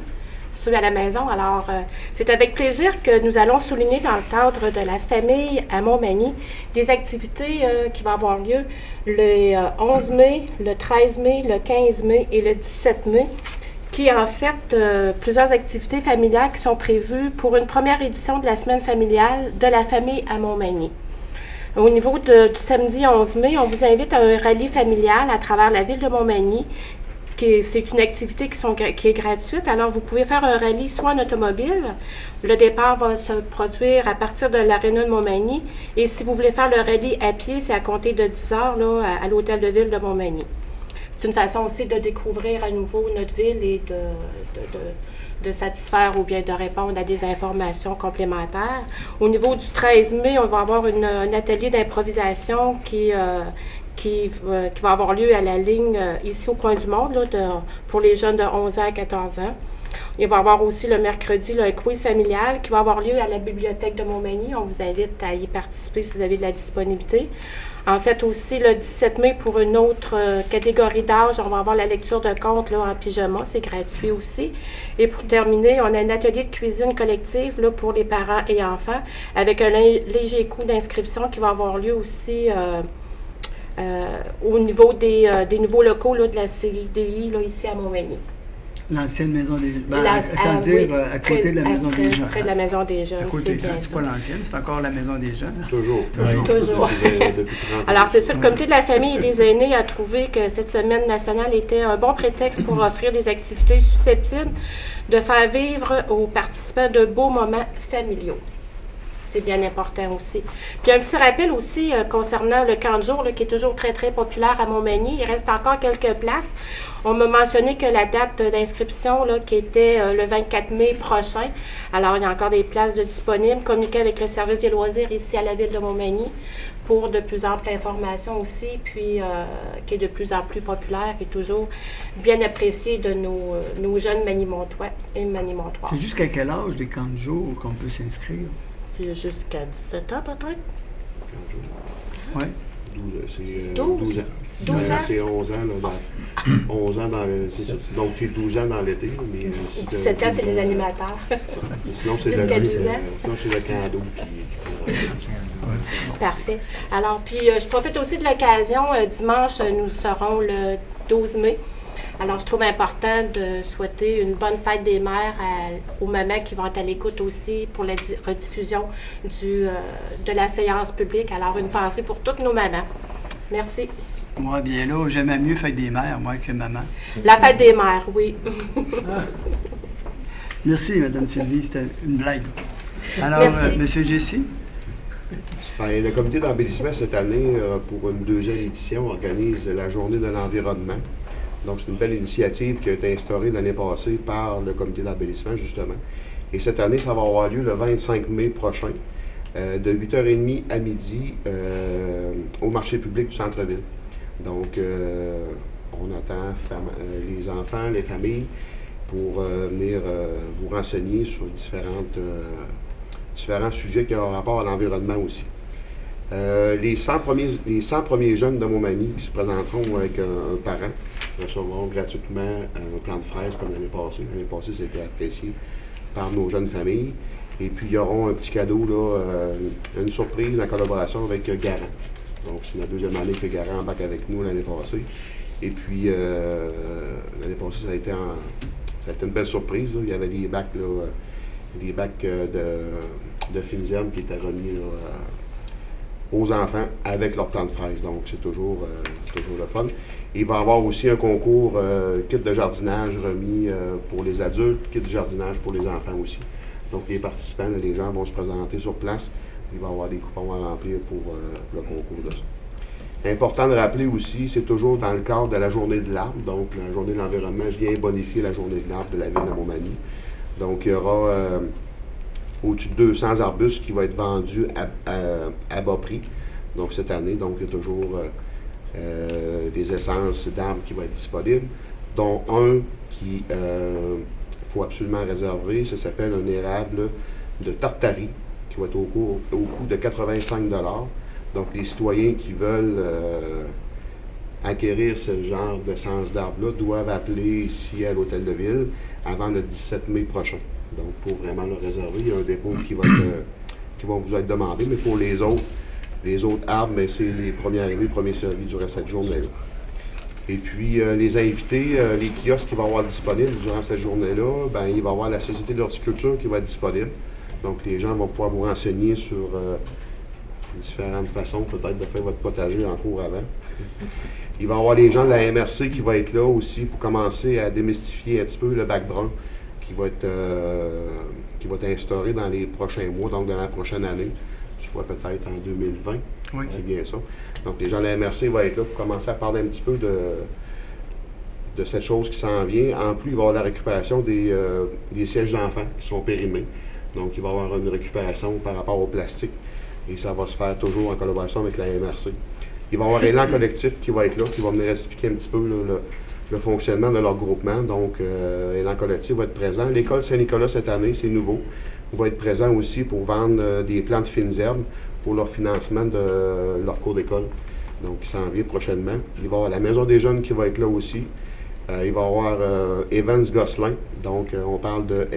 ceux à la maison. Alors, c'est avec plaisir que nous allons souligner dans le cadre de la famille à Montmagny des activités qui vont avoir lieu le 11 mai, le 13 mai, le 15 mai et le 17 mai, qui en fait plusieurs activités familiales qui sont prévues pour une première édition de la semaine familiale de la famille à Montmagny. Au niveau du samedi 11 mai, on vous invite à un rallye familial à travers la ville de Montmagny. C'est une activité qui est gratuite. Alors, vous pouvez faire un rallye soit en automobile. Le départ va se produire à partir de l'aréna de Montmagny. Et si vous voulez faire le rallye à pied, c'est à compter de 10 heures là, à l'hôtel de ville de Montmagny. C'est une façon aussi de découvrir à nouveau notre ville et de satisfaire ou bien de répondre à des informations complémentaires. Au niveau du 13 mai, on va avoir un atelier d'improvisation qui va avoir lieu à la ligne ici au coin du monde là, pour les jeunes de 11 ans à 14 ans. Il va y avoir aussi le mercredi là, un quiz familial qui va avoir lieu à la bibliothèque de Montmagny. On vous invite à y participer si vous avez de la disponibilité. En fait, aussi, le 17 mai, pour une autre catégorie d'âge, on va avoir la lecture de contes là, en pyjama. C'est gratuit aussi. Et pour terminer, on a un atelier de cuisine collective là, pour les parents et enfants avec un léger coût d'inscription qui va avoir lieu aussi au niveau des nouveaux locaux là, de la CDI là, ici à Montmagny. L'ancienne maison des jeunes. Oui, à côté de la maison des jeunes. Près de la maison des jeunes, À côté, c'est bien c'est ça. pas l'ancienne, c'est encore la maison des jeunes. Toujours. Toujours. Depuis 30 ans. Alors, c'est ça, le Comité de la famille et des aînés a trouvé que cette semaine nationale était un bon prétexte pour offrir des activités susceptibles de faire vivre aux participants de beaux moments familiaux. C'est bien important aussi. Puis un petit rappel aussi concernant le camp de jour là, qui est toujours très, très populaire à Montmagny. Il reste encore quelques places. On m'a mentionné que la date d'inscription là, qui était le 24 mai prochain. Alors, il y a encore des places de disponibles. Communiquez avec le service des loisirs ici à la ville de Montmagny pour de plus amples informations aussi, puis qui est de plus en plus populaire et toujours bien apprécié de nos jeunes manimontois et manimontoises. C'est jusqu'à quel âge des camps de jour qu'on peut s'inscrire? C'est jusqu'à 17 ans peut-être? Oui. 12 ans. 12 ans? C'est 11 ans. Là, 11 ans dans le. C'est ça. Donc, tu es 12 ans dans l'été. Mais 17 ans, c'est les animateurs. Sinon, c'est Jusqu'à le, 12 ans. sinon, c'est le camp d'eau qui Parfait. Alors, puis, je profite aussi de l'occasion. Dimanche, nous serons le 12 mai. Alors, je trouve important de souhaiter une bonne fête des mères aux mamans qui vont être à l'écoute aussi pour la rediffusion de la séance publique. Alors, une pensée pour toutes nos mamans. Merci. Moi, bien là, j'aimais mieux fête des mères, moi, que maman. La fête des mères, oui. Merci, Mme Sylvie, c'était une blague. Alors, Merci. M. Jesse? Le comité d'embellissement, cette année, pour une deuxième édition, organise la journée de l'environnement. Donc, c'est une belle initiative qui a été instaurée l'année passée par le comité d'embellissement, justement. Et cette année, ça va avoir lieu le 25 mai prochain, de 8h30 à midi, au marché public du centre-ville. Donc, on attend les enfants, les familles, pour venir vous renseigner sur différents sujets qui ont rapport à l'environnement aussi. Les 100 premiers jeunes de Montmagny qui se présenteront avec un parent recevront gratuitement un plan de fraises comme l'année passée. L'année passée, ça a été apprécié par nos jeunes familles. Et puis, ils auront un petit cadeau, là, une surprise en collaboration avec Garant. Donc, c'est la deuxième année que Garant embarque avec nous l'année passée. Et puis, l'année passée, ça a été une belle surprise. Là. Il y avait des bacs, là, de Finisem qui étaient remis là, aux enfants avec leur plan de fraises. Donc, c'est toujours le fun. Il va y avoir aussi un concours kit de jardinage remis pour les adultes, kit de jardinage pour les enfants aussi. Donc, les participants, là, les gens vont se présenter sur place. Il va y avoir des coupons à remplir pour le concours de ça. Important de rappeler aussi, c'est toujours dans le cadre de la journée de l'arbre. Donc, la journée de l'environnement vient bonifier la journée de l'arbre de la ville de Montmagny. Donc, il y aura au-dessus de 200 arbustes qui vont être vendus à bas prix. Donc, cette année, donc, il y a toujours des essences d'arbres qui vont être disponibles, dont un qui faut absolument réserver. Ça s'appelle un érable de Tartarie qui va être au coût de 85 $. Donc, les citoyens qui veulent acquérir ce genre d'essence d'arbre-là doivent appeler ici à l'Hôtel de Ville avant le 17 mai prochain. Donc, pour vraiment le réserver, il y a un dépôt qui va vous être demandé, mais pour les autres arbres, ben, c'est les premiers arrivés, premiers servis durant cette journée-là. Et puis, les invités, les kiosques qui vont avoir disponibles durant cette journée-là, ben, il va y avoir la Société d'horticulture qui va être disponible. Donc, les gens vont pouvoir vous renseigner sur différentes façons peut-être de faire votre potager en cours avant. Il va y avoir les gens de la MRC qui vont être là aussi pour commencer à démystifier un petit peu le bac brun qui va être instauré dans les prochains mois, donc dans la prochaine année, soit peut-être en 2020. Oui. C'est bien ça. Donc, les gens de la MRC vont être là pour commencer à parler un petit peu de cette chose qui s'en vient. En plus, il va y avoir la récupération des sièges d'enfants qui sont périmés. Donc, il va y avoir une récupération par rapport au plastique. Et ça va se faire toujours en collaboration avec la MRC. Il va y avoir Élan Collectif qui va être là, qui va venir expliquer un petit peu le fonctionnement de leur groupement. Donc, Élan Collectif va être présent. L'école Saint-Nicolas, cette année, c'est nouveau, va être présent aussi pour vendre des plantes fines herbes pour leur financement de leur cours d'école. Donc, il s'en vient prochainement. Il va y avoir la Maison des jeunes qui va être là aussi. Il va y avoir Evans Gosselin. Donc, on parle de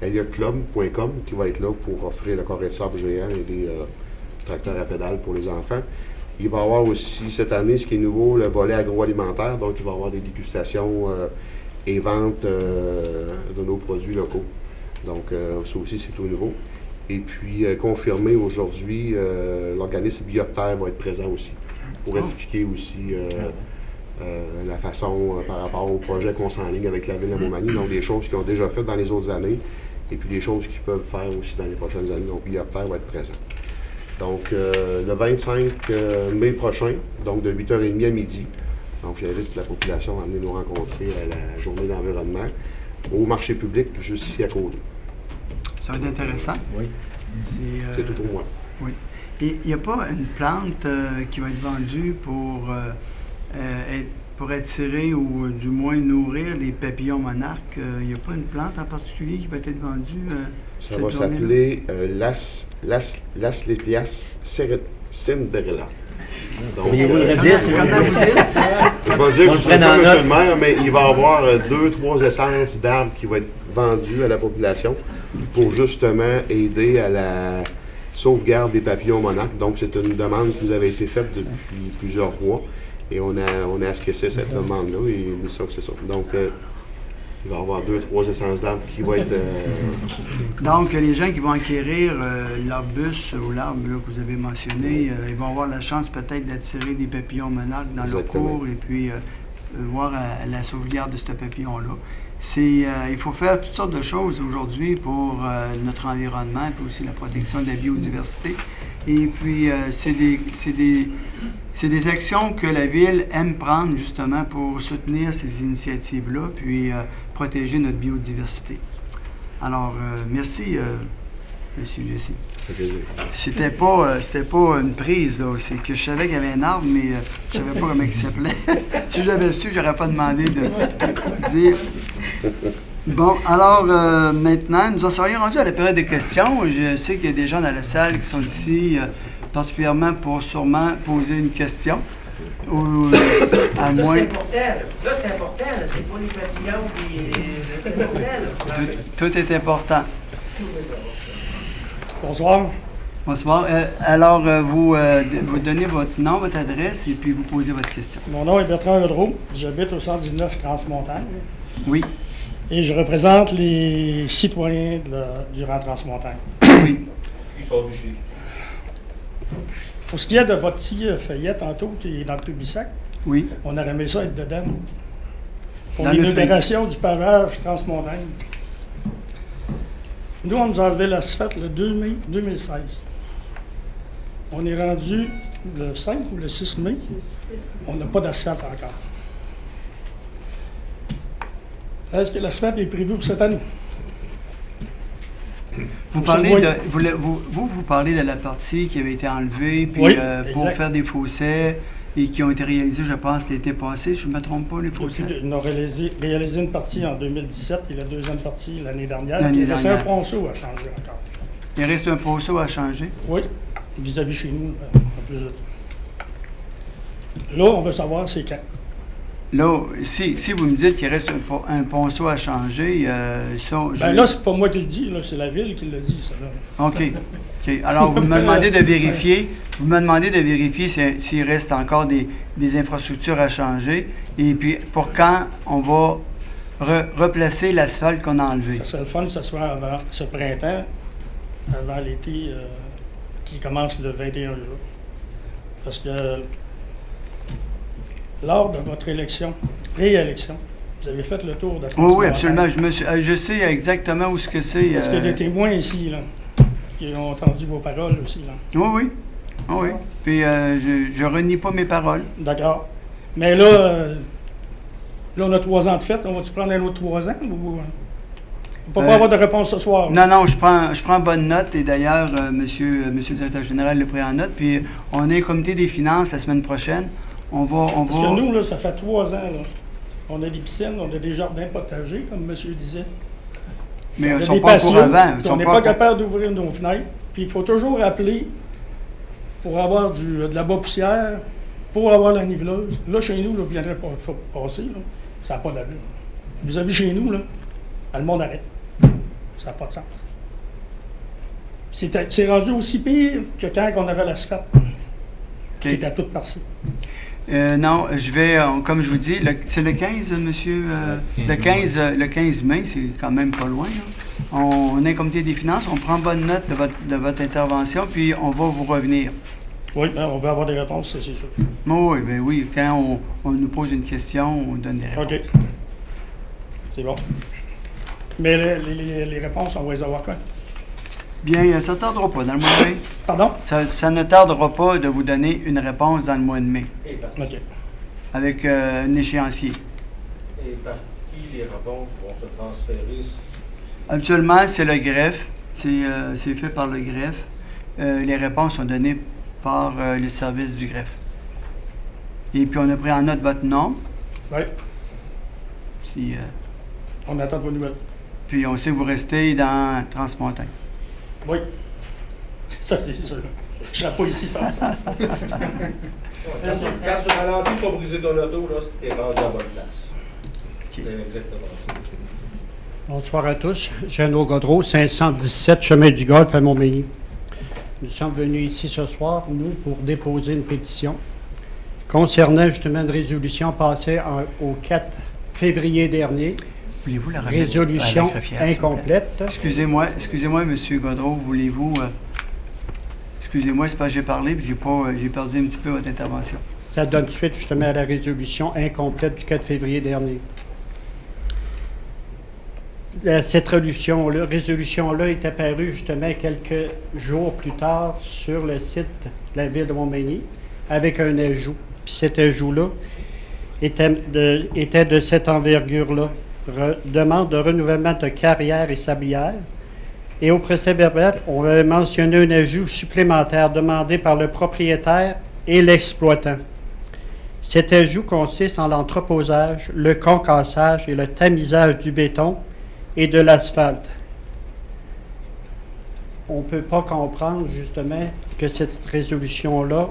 ElliotClub.com qui va être là pour offrir le carré de sable géant et des tracteurs à pédales pour les enfants. Il va y avoir aussi cette année, ce qui est nouveau, le volet agroalimentaire. Donc, il va y avoir des dégustations et ventes de nos produits locaux. Donc, ça aussi, c'est tout nouveau. Et puis, confirmé aujourd'hui, l'organisme Bioptère va être présent aussi pour expliquer aussi la façon par rapport au projet qu'on s'enligne avec la Ville de Montmagny. Donc, des choses qu'ils ont déjà faites dans les autres années et puis des choses qu'ils peuvent faire aussi dans les prochaines années. Donc, Bioptère va être présent. Donc, le 25 mai prochain, donc de 8h30 à midi. Donc, j'invite la population à venir nous rencontrer à la journée d'environnement au marché public, juste ici à côté. Ça va être intéressant. Oui. C'est tout pour moi. Oui. Et il n'y a pas une plante qui va être vendue pour attirer ou du moins nourrir les papillons monarques? Il n'y a pas une plante en particulier qui va être vendue ça va s'appeler l'Asclepias cinderella. Pourriez-vous le redire, s'il vous plaît? Je vais dire que je ne suis pas monsieur le maire, mais il va y avoir 2-3 essences d'arbres qui vont être vendues à la population pour justement aider à la sauvegarde des papillons monarques. Donc, c'est une demande qui nous avait été faite depuis plusieurs mois et on a acquiescé cette demande-là et ça, c'est ça. Donc, il va y avoir 2-3 essences d'arbres qui vont être... Donc, les gens qui vont acquérir l'arbus ou l'arbre que vous avez mentionné, ils vont avoir la chance peut-être d'attirer des papillons monarques dans leur cours et puis voir la sauvegarde de ce papillon-là. Il faut faire toutes sortes de choses aujourd'hui pour notre environnement et puis aussi la protection de la biodiversité. Et puis, c'est des actions que la Ville aime prendre justement pour soutenir ces initiatives-là puis protéger notre biodiversité. Alors, merci, M. Jesse. C'était pas une prise, là. C'est que je savais qu'il y avait un arbre, mais je savais pas comment il s'appelait. Si j'avais su, j'aurais pas demandé de dire. Bon, alors maintenant, nous en serions rendus à la période de questions. Je sais qu'il y a des gens dans la salle qui sont ici particulièrement pour sûrement poser une question. Ou à moins. C'est important, c'est pas les papillons qui c'est important. Tout est important. Bonsoir. Bonsoir. Alors, vous donnez votre nom, votre adresse et puis vous posez votre question. Mon nom est Bertrand Ledreau. J'habite au 119 Transmontagne. Oui. Et je représente les citoyens du rang Transmontagne. Oui. Pour ce qui est de votre petit feuillet tantôt qui est dans le Publisac, oui. On aurait aimé ça être dedans. Pour dans l'inauguration du pavage Transmontagne. Nous, on nous a enlevé l'asphalte le 2 mai 2016. On est rendu le 5 ou le 6 mai. On n'a pas d'asphalte encore. Est-ce que l'asphalte est prévu pour cette année? Vous parlez vous parlez de la partie qui avait été enlevée puis, oui, pour faire des fossés et qui ont été réalisés, je pense, l'été passé, si je ne me trompe pas, les fossés. On a réalisé une partie en 2017 et la deuxième partie l'année dernière. Il reste un ponceau à changer encore. Il reste un ponceau à changer? Oui, vis-à-vis chez nous, en plus de tout. Là, on veut savoir c'est quand. Là, si vous me dites qu'il reste un ponceau à changer, Ben là, c'est pas moi qui le dis, là, c'est la ville qui le dit, ça. Là. OK. OK. Alors, vous me demandez de vérifier. Vous me demandez de vérifier s'il reste encore des infrastructures à changer. Et puis, pour quand on va replacer l'asphalte qu'on a enlevé. Ça serait le fun que ça soit avant ce printemps, avant l'été qui commence le 21 juin. Parce que lors de votre réélection, vous avez fait le tour de Oui, absolument. Je sais exactement où ce que c'est. Parce qu'il y a des témoins ici, là, qui ont entendu vos paroles aussi. Là. Oui. Oui. Puis je renie pas mes paroles. D'accord. Mais là, on a 3 ans de fête. On va-tu prendre un autre 3 ans? Ou... On ne peut pas avoir de réponse ce soir. Là. Non, je prends bonne note. Et d'ailleurs, monsieur le directeur général le pris en note. Puis on a un comité des finances la semaine prochaine. Parce que nous, là, ça fait 3 ans. Là. On a des piscines, on a des jardins potagers, comme monsieur disait. Mais on ils sont pas pour avant. On n'est pas capable d'ouvrir nos fenêtres. Puis il faut toujours appeler pour avoir de la bas-poussière, pour avoir la niveleuse. Là, chez nous, là, vous viendrez passer. Là. Ça n'a pas d'allure. Vous avez chez nous, là, le monde arrête. Ça n'a pas de sens. C'est rendu aussi pire que quand on avait l'asphalte, qui était toute partie. Non, je vais, comme je vous dis, c'est le 15, monsieur, le 15 mai, c'est quand même pas loin. Là. On a un comité des finances, on prend bonne note de votre intervention, puis on va vous revenir. Oui, on veut avoir des réponses, c'est sûr. Oui, quand on nous pose une question, on donne des réponses. OK. C'est bon. Mais les réponses, on va les avoir quand? Bien, ça ne tardera pas dans le mois de mai. Pardon? Ça ne tardera pas de vous donner une réponse dans le mois de mai. OK. Avec un échéancier. Et par qui les réponses vont se transférer? Habituellement, c'est le greffe. C'est fait par le greffe. Les réponses sont données par les services du greffe. Et puis, on a pris en note votre nom. Oui. Si, on attend vos nouvelles. Puis, on sait que vous restez dans Transmontagne. Oui. Ça, c'est sûr. Je ne serai pas ici sans ça. Quand tu ralentis pour briser ton auto, là, t'es rendu à la bonne place. C'est exactement ça. Bonsoir à tous. Jeannot Godreau, 517 Chemin du Golfe à Montmagny. Nous sommes venus ici ce soir, nous, pour déposer une pétition concernant justement une résolution passée au 4 février dernier. Voulez-vous la résolution incomplète. Excusez-moi, M. Godreau, voulez-vous... Excusez-moi, c'est parce que j'ai parlé et j'ai perdu un petit peu votre intervention. Ça donne suite justement à la résolution incomplète du 4 février dernier. Cette résolution-là est apparue justement quelques jours plus tard sur le site de la ville de Montmagny avec un ajout. Puis cet ajout-là était de cette envergure-là. Demande de renouvellement de carrière et sablière. Et au procès-verbal, on avait mentionné un ajout supplémentaire demandé par le propriétaire et l'exploitant. Cet ajout consiste en l'entreposage, le concassage et le tamisage du béton et de l'asphalte. On ne peut pas comprendre justement que cette résolution-là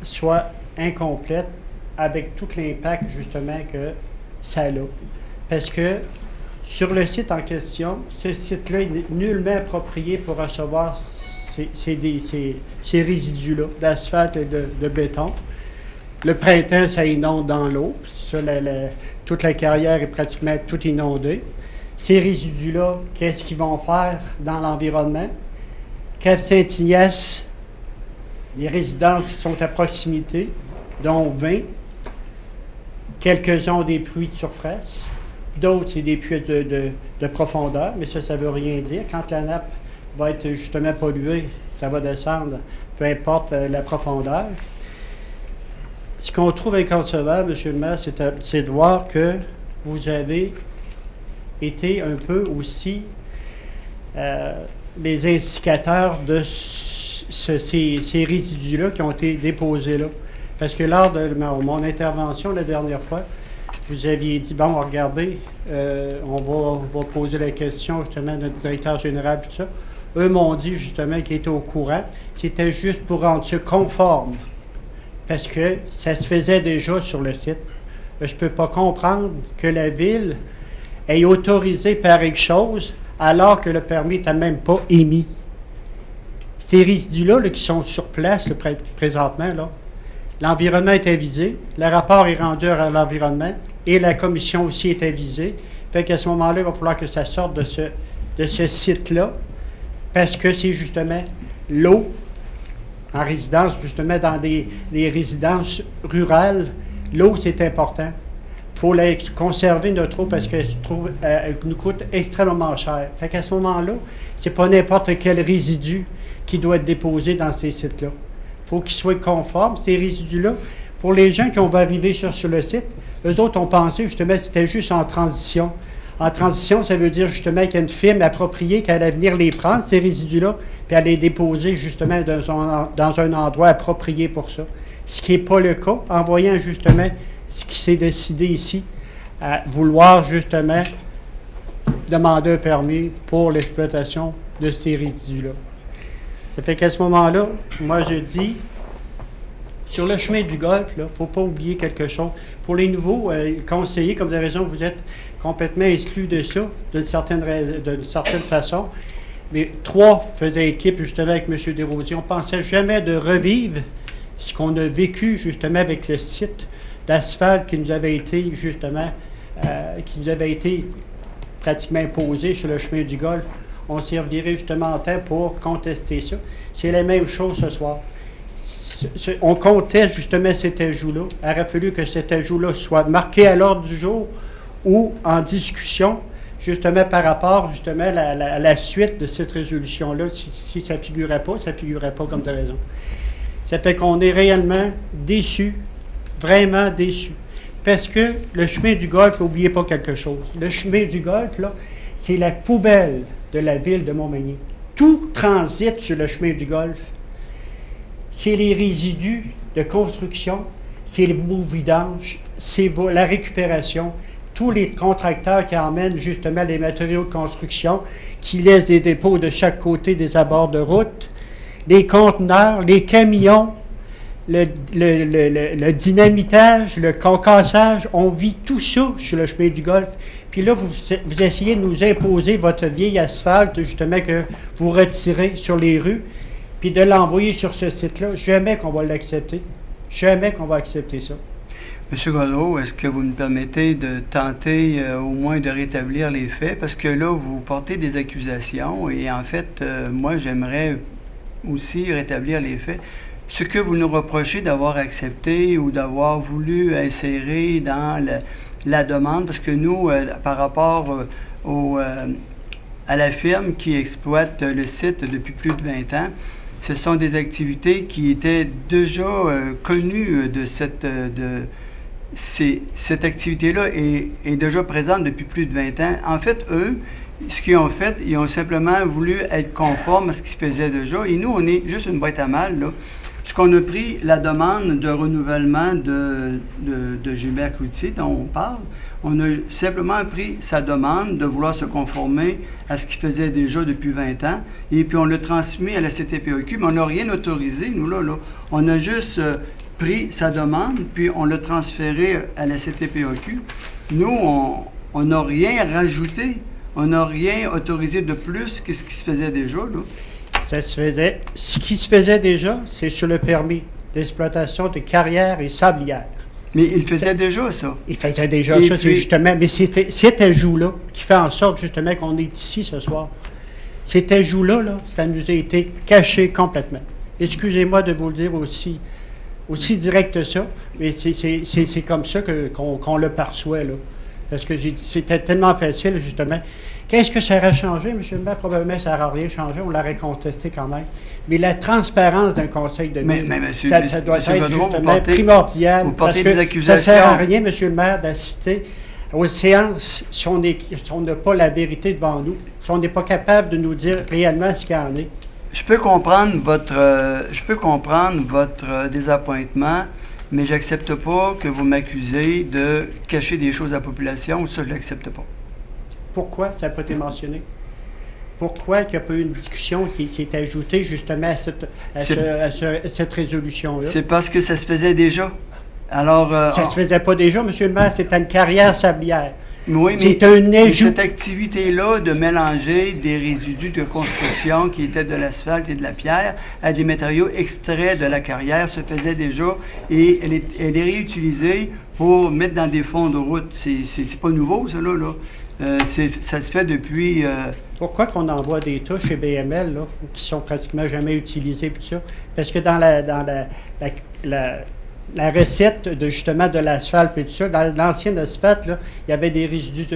soit incomplète avec tout l'impact justement que ça a. Parce que sur le site en question, ce site-là est nullement approprié pour recevoir ces résidus-là d'asphalte et de béton. Le printemps, ça inonde dans l'eau. Toute la carrière est pratiquement toute inondée. Ces résidus-là, qu'est-ce qu'ils vont faire dans l'environnement? Cap-Saint-Ignace, les résidences sont à proximité, dont 20. Quelques-uns ont des puits de surface. D'autres, c'est des puits de profondeur, mais ça ne veut rien dire. Quand la nappe va être justement polluée, ça va descendre, peu importe la profondeur. Ce qu'on trouve inconcevable, M. le maire, c'est de voir que vous avez été un peu aussi les instigateurs de ces résidus-là qui ont été déposés là. Parce que lors de mon intervention la dernière fois, vous aviez dit, bon, regardez, on va poser la question justement à notre directeur général et tout ça. Eux m'ont dit justement qu'ils étaient au courant. C'était juste pour rendre ça conforme parce que ça se faisait déjà sur le site. Je ne peux pas comprendre que la Ville ait autorisé pareille chose alors que le permis n'était même pas émis. Ces résidus-là là, qui sont sur place là, présentement, là, l'environnement est avisé, le rapport est rendu à l'environnement et la commission aussi est avisée. Fait qu'à ce moment-là, il va falloir que ça sorte de ce site-là parce que c'est justement l'eau en résidence, justement dans des résidences rurales. L'eau, c'est important. Il faut la conserver notre eau parce qu'elle nous coûte extrêmement cher. Fait qu'à ce moment-là, c'est pas n'importe quel résidu qui doit être déposé dans ces sites-là. Il faut qu'ils soient conformes, ces résidus-là. Pour les gens qui vont arriver sur le site, eux autres ont pensé justement que c'était juste en transition. En transition, ça veut dire justement qu'il y a une firme appropriée qui allait venir les prendre, ces résidus-là, puis aller les déposer justement dans un endroit approprié pour ça. Ce qui n'est pas le cas, en voyant justement ce qui s'est décidé ici, à vouloir justement demander un permis pour l'exploitation de ces résidus-là. Ça fait qu'à ce moment-là, moi je dis, sur le chemin du golfe, il ne faut pas oublier quelque chose. Pour les nouveaux conseillers, comme vous avez raison, vous êtes complètement exclus de ça, d'une certaine façon. Mais 3 faisaient équipe justement avec M. Desrosiers. On ne pensait jamais de revivre ce qu'on a vécu justement avec le site d'asphalte qui nous avait été justement, pratiquement imposé sur le chemin du golfe. On s'y revirait justement en temps pour contester ça. C'est la même chose ce soir. On conteste justement cet ajout-là. Il aurait fallu que cet ajout-là soit marqué à l'ordre du jour ou en discussion, justement par rapport justement à la suite de cette résolution-là. Si ça ne figurait pas, ça ne figurait pas comme de raison. Ça fait qu'on est réellement déçus, vraiment déçus. Parce que le chemin du golfe, n'oubliez pas quelque chose. Le chemin du golfe, là, c'est la poubelle de la ville de Montmagny. Tout transite sur le chemin du golfe. C'est les résidus de construction, c'est les vidanges, c'est la récupération. Tous les contracteurs qui emmènent justement les matériaux de construction, qui laissent des dépôts de chaque côté des abords de route, les conteneurs, les camions, le dynamitage, le concassage, on vit tout ça sur le chemin du golfe. Puis là, vous essayez de nous imposer votre vieil asphalte, justement, que vous retirez sur les rues, puis de l'envoyer sur ce site-là. Jamais qu'on va l'accepter. Jamais qu'on va accepter ça. M. Godreau, est-ce que vous me permettez de tenter au moins de rétablir les faits? Parce que là, vous portez des accusations et en fait, moi, j'aimerais aussi rétablir les faits. Ce que vous nous reprochez d'avoir accepté ou d'avoir voulu insérer dans la demande, parce que nous, par rapport à la firme qui exploite le site depuis plus de 20 ans, ce sont des activités qui étaient déjà connues de cette activité-là est déjà présente depuis plus de 20 ans. En fait, eux, ce qu'ils ont fait, ils ont simplement voulu être conformes à ce qui se faisait déjà. Et nous, on est juste une boîte à mal, là. Ce qu'on a pris, la demande de renouvellement de Gilbert Cloutier, dont on parle, on a simplement pris sa demande de vouloir se conformer à ce qu'il faisait déjà depuis 20 ans, et puis on l'a transmis à la CTPAQ, mais on n'a rien autorisé, nous, là. On a juste pris sa demande, puis on l'a transféré à la CTPAQ. Nous, on n'a rien rajouté, on n'a rien autorisé de plus que ce qui se faisait déjà, là. Ça se faisait. Ce qui se faisait déjà, c'est sur le permis d'exploitation de carrières et sablières. Mais il faisait déjà ça. Il faisait déjà ça, c'est justement. Mais c'était cet ajout-là qui fait en sorte justement qu'on est ici ce soir. Cet ajout-là, là, ça nous a été caché complètement. Excusez-moi de vous le dire aussi direct que ça, mais c'est comme ça qu'on le perçoit, là. Parce que j'ai dit, c'était tellement facile, justement. Qu'est-ce que ça aurait changé, M. le maire? Probablement, ça n'aurait rien changé. On l'aurait contesté quand même. Mais la transparence d'un conseil de ville, ça doit être justement primordial. Parce que ça ne sert à rien, M. le maire, d'assister aux séances si on n'a pas la vérité devant nous, si on n'est pas capable de nous dire réellement ce qu'il y en est. Je peux comprendre votre désappointement, mais je n'accepte pas que vous m'accusez de cacher des choses à la population. Ça, je ne l'accepte pas. Pourquoi ça n'a pas été mentionné? pourquoi il n'y a pas eu une discussion qui s'est ajoutée justement à cette résolution-là? C'est parce que ça se faisait déjà. Alors, ça ne se faisait pas déjà, M. le maire, c'était une carrière sablière. Oui, mais cette activité-là de mélanger des résidus de construction qui étaient de l'asphalte et de la pierre à des matériaux extraits de la carrière se faisait déjà et elle est réutilisée pour mettre dans des fonds de route. C'est pas nouveau, ça, là. Ça se fait depuis... Pourquoi qu'on envoie des tas chez BML, là, qui sont pratiquement jamais utilisés, tout ça? Parce que dans la recette justement de l'asphalte et tout ça, dans l'ancienne asphalte, là, il y avait des résidus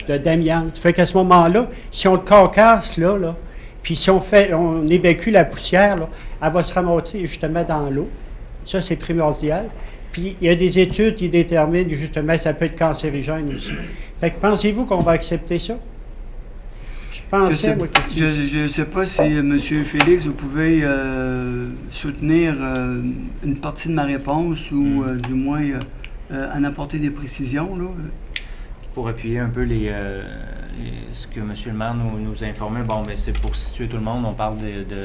d'amiante. Fait qu'à ce moment-là, si on le carcasse là, puis si on évacue la poussière, là, elle va se ramasser justement dans l'eau. Ça, c'est primordial. Puis il y a des études qui déterminent justement que ça peut être cancérigène aussi. Fait que pensez-vous qu'on va accepter ça? Je ne sais pas si, M. Félix, vous pouvez soutenir une partie de ma réponse ou du moins en apporter des précisions. Là. Pour appuyer un peu ce que M. le maire nous a informé, c'est pour situer tout le monde, on parle de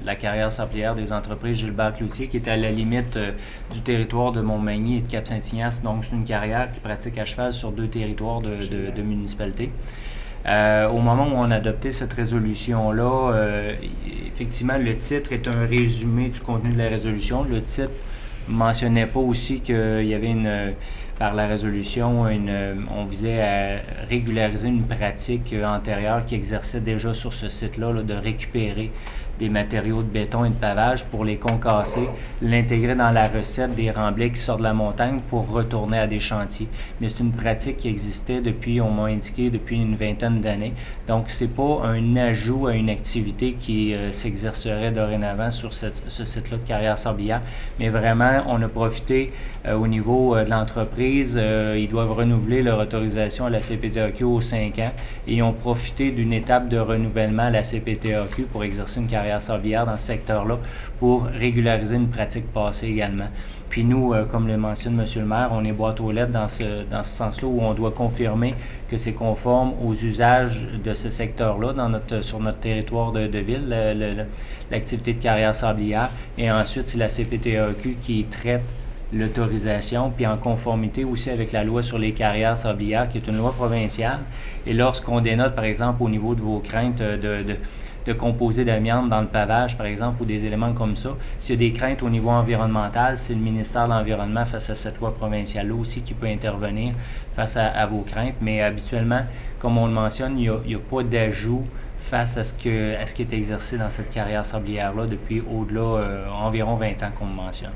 la carrière sablière des entreprises Gilbert-Cloutier qui est à la limite du territoire de Montmagny et de Cap-Saint-Ignace. Donc, c'est une carrière qui pratique à cheval sur 2 territoires de municipalités. Au moment où on a adopté cette résolution-là, effectivement, le titre est un résumé du contenu de la résolution. Le titre ne mentionnait pas aussi qu'il y avait par la résolution, on visait à régulariser une pratique antérieure qui exerçait déjà sur ce site-là, de récupérer des matériaux de béton et de pavage pour les concasser, l'intégrer dans la recette des remblais qui sortent de la montagne pour retourner à des chantiers. Mais c'est une pratique qui existait depuis, on m'a indiqué, depuis une 20aine d'années. Donc, c'est pas un ajout à une activité qui s'exercerait dorénavant sur ce site-là de carrière sablière, mais vraiment, on a profité au niveau de l'entreprise, ils doivent renouveler leur autorisation à la CPTAQ aux 5 ans et ils ont profité d'une étape de renouvellement à la CPTAQ pour exercer une carrière sablière dans ce secteur-là pour régulariser une pratique passée également. Puis nous, comme le mentionne M. le maire, on est boîte aux lettres dans ce sens-là où on doit confirmer que c'est conforme aux usages de ce secteur-là sur notre territoire de ville, l'activité de carrière sablière. Et ensuite, c'est la CPTAQ qui traite l'autorisation, puis en conformité aussi avec la loi sur les carrières sablières, qui est une loi provinciale. Et lorsqu'on dénote, par exemple, au niveau de vos craintes de composés d'amiante dans le pavage, par exemple, ou des éléments comme ça, s'il y a des craintes au niveau environnemental, c'est le ministère de l'Environnement face à cette loi provinciale-là aussi qui peut intervenir face à vos craintes. Mais habituellement, comme on le mentionne, il n'y a pas d'ajout face à ce qui est exercé dans cette carrière sablière-là depuis au-delà environ 20 ans qu'on le mentionne.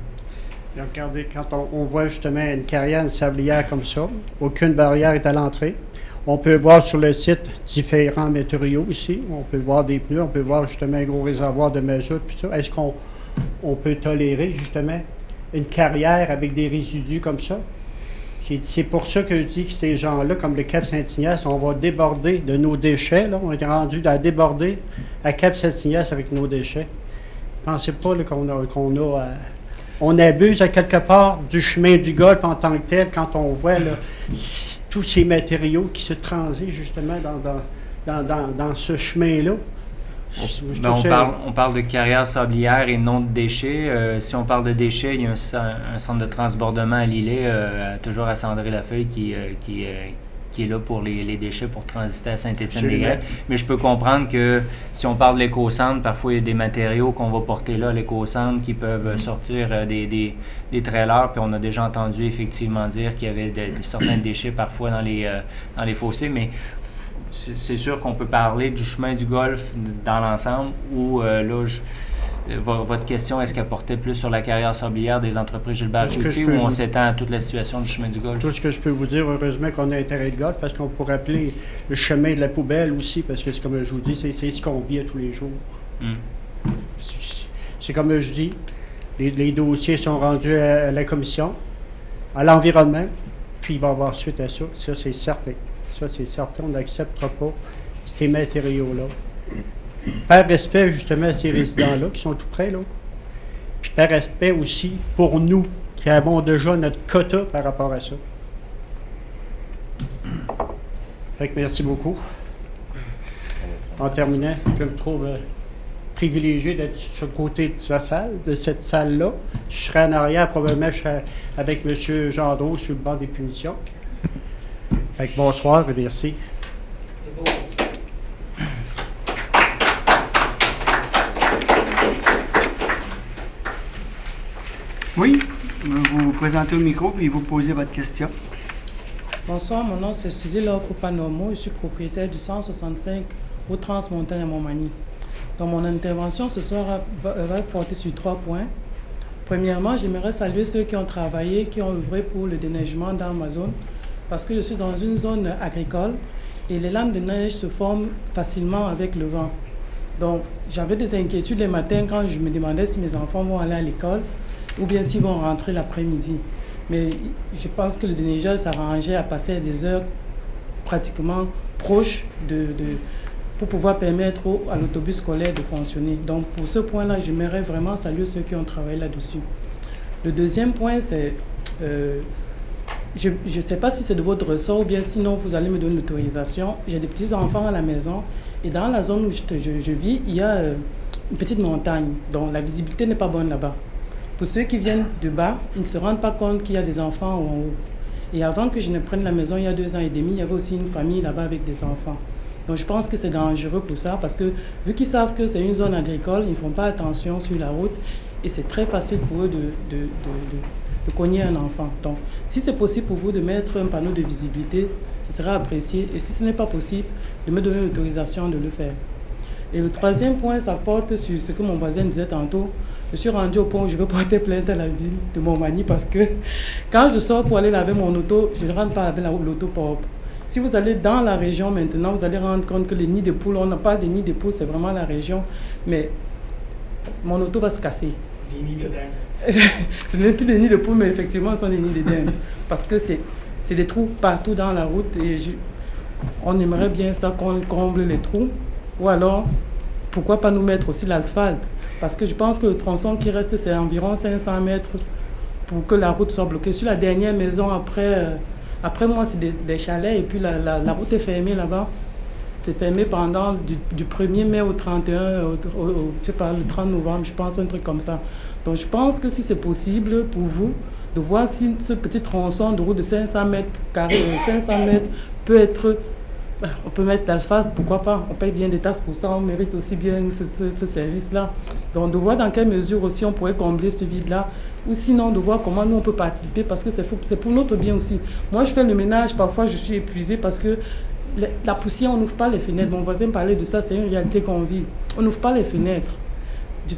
Regardez, quand on voit justement une carrière, une sablière comme ça, aucune barrière est à l'entrée. On peut voir sur le site différents matériaux ici. On peut voir des pneus, on peut voir justement un gros réservoir de mazout, puis ça. Est-ce qu'on peut tolérer justement une carrière avec des résidus comme ça? C'est pour ça que je dis que ces gens-là, comme le Cap-Saint-Ignace, on va déborder de nos déchets. Là. On est rendu à déborder à Cap-Saint-Ignace avec nos déchets. Pensez pas on abuse à quelque part du chemin du Golfe en tant que tel quand on voit là, tous ces matériaux qui se transitent justement dans ce chemin-là. On parle de carrière sablière et non de déchets. Si on parle de déchets, il y a un centre de transbordement à Lillet, toujours à Sandré-Lafeuille, qui est là pour les déchets pour transiter à Saint-Étienne-des-Grès. Mais je peux comprendre que si on parle de l'éco-centre, parfois il y a des matériaux qu'on va porter là à l'éco-centre qui peuvent sortir des trailers. Puis on a déjà entendu effectivement dire qu'il y avait certains déchets parfois dans les fossés. Mais c'est sûr qu'on peut parler du chemin du Golfe dans l'ensemble ou votre question, est-ce qu'elle portait plus sur la carrière sablière des entreprises Gilbert-Cloutier ou on s'étend à toute la situation du chemin du Golfe? Tout ce que je peux vous dire, heureusement qu'on a un terrain de golf parce qu'on pourrait appeler le chemin de la poubelle aussi parce que, c'est comme je vous dis, c'est ce qu'on vit à tous les jours. C'est comme je dis, les dossiers sont rendus à la commission, à l'environnement, puis il va y avoir suite à ça. Ça, c'est certain. Ça, c'est certain. On n'acceptera pas ces matériaux-là. Par respect, justement, à ces résidents-là qui sont tout près, là. Puis par respect aussi pour nous qui avons déjà notre quota par rapport à ça. Fait que merci beaucoup. En terminant, je me trouve privilégié d'être sur le côté de cette salle-là. Je serai en arrière, probablement, je serai avec M. Gendreau sur le banc des punitions. Fait que bonsoir et merci. Oui, vous vous présentez au micro puis vous posez votre question. Bonsoir, mon nom c'est Suzy Laure-Foupanormo, je suis propriétaire du 165 au Transmontagne à Montmagny. Donc mon intervention ce soir va porter sur 3 points. Premièrement, j'aimerais saluer ceux qui ont travaillé, qui ont œuvré pour le déneigement dans ma zone, parce que je suis dans une zone agricole et les lames de neige se forment facilement avec le vent. Donc j'avais des inquiétudes les matins quand je me demandais si mes enfants vont aller à l'école ou bien s'ils vont rentrer l'après-midi. Mais je pense que le déneigeur s'arrangeait à passer des heures pratiquement proches pour pouvoir permettre à l'autobus scolaire de fonctionner. Donc pour ce point-là, j'aimerais vraiment saluer ceux qui ont travaillé là-dessus. Le deuxième point, c'est, je ne sais pas si c'est de votre ressort ou bien sinon vous allez me donner l'autorisation. J'ai des petits-enfants à la maison et dans la zone où je vis, il y a une petite montagne, donc la visibilité n'est pas bonne là-bas. Pour ceux qui viennent de bas, ils ne se rendent pas compte qu'il y a des enfants en haut. Et avant que je ne prenne la maison, il y a 2 ans et demi, il y avait aussi une famille là-bas avec des enfants. Donc je pense que c'est dangereux pour ça, parce que vu qu'ils savent que c'est une zone agricole, ils ne font pas attention sur la route et c'est très facile pour eux de cogner un enfant. Donc si c'est possible pour vous de mettre un panneau de visibilité, ce sera apprécié. Et si ce n'est pas possible, de me donner l'autorisation de le faire. Et le troisième point, ça porte sur ce que mon voisin disait tantôt. Je suis rendu au point où je veux porter plainte à la ville de Montmagny parce que quand je sors pour aller laver mon auto, je ne rentre pas laver l'auto propre. Si vous allez dans la région maintenant, vous allez rendre compte que les nids de poules, on n'a pas de nids de poules, c'est vraiment la région, mais mon auto va se casser. Les nids de dinde. Ce n'est plus des nids de poules, mais effectivement, ce sont des nids de dinde. Parce que c'est des trous partout dans la route et on aimerait bien ça qu'on comble les trous. Ou alors, pourquoi pas nous mettre aussi l'asphalte? Parce que je pense que le tronçon qui reste, c'est environ 500 mètres pour que la route soit bloquée. Sur la dernière maison, après moi, c'est des chalets et puis la route est fermée là-bas. C'est fermé pendant du 1er mai au 31, je sais pas, le 30 novembre, je pense, un truc comme ça. Donc je pense que si c'est possible pour vous, de voir si ce petit tronçon de route de 500 mètres carrés, 500 mètres peut être... On peut mettre l'asphalte, pourquoi pas? On paye bien des taxes pour ça, on mérite aussi bien ce service-là. Donc de voir dans quelle mesure aussi on pourrait combler ce vide-là, ou sinon de voir comment nous on peut participer, parce que c'est pour notre bien aussi. Moi je fais le ménage, parfois je suis épuisée parce que la poussière, on n'ouvre pas les fenêtres. Mon voisin parlait de ça, c'est une réalité qu'on vit. On n'ouvre pas les fenêtres.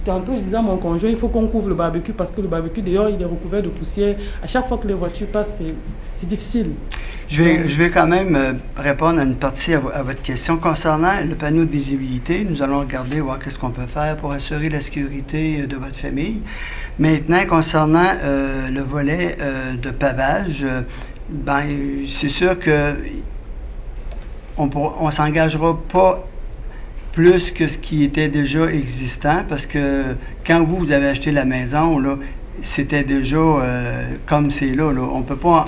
Tantôt, je disais à mon conjoint, il faut qu'on couvre le barbecue parce que le barbecue, d'ailleurs, il est recouvert de poussière. À chaque fois que les voitures passent, c'est difficile. Je vais quand même répondre à une partie à votre question. Concernant le panneau de visibilité, nous allons regarder, voir qu'est-ce qu'on peut faire pour assurer la sécurité de votre famille. Maintenant, concernant le volet de pavage, c'est sûr que on s'engagera pas plus que ce qui était déjà existant, parce que quand vous avez acheté la maison, là, c'était déjà comme c'est là. On peut pas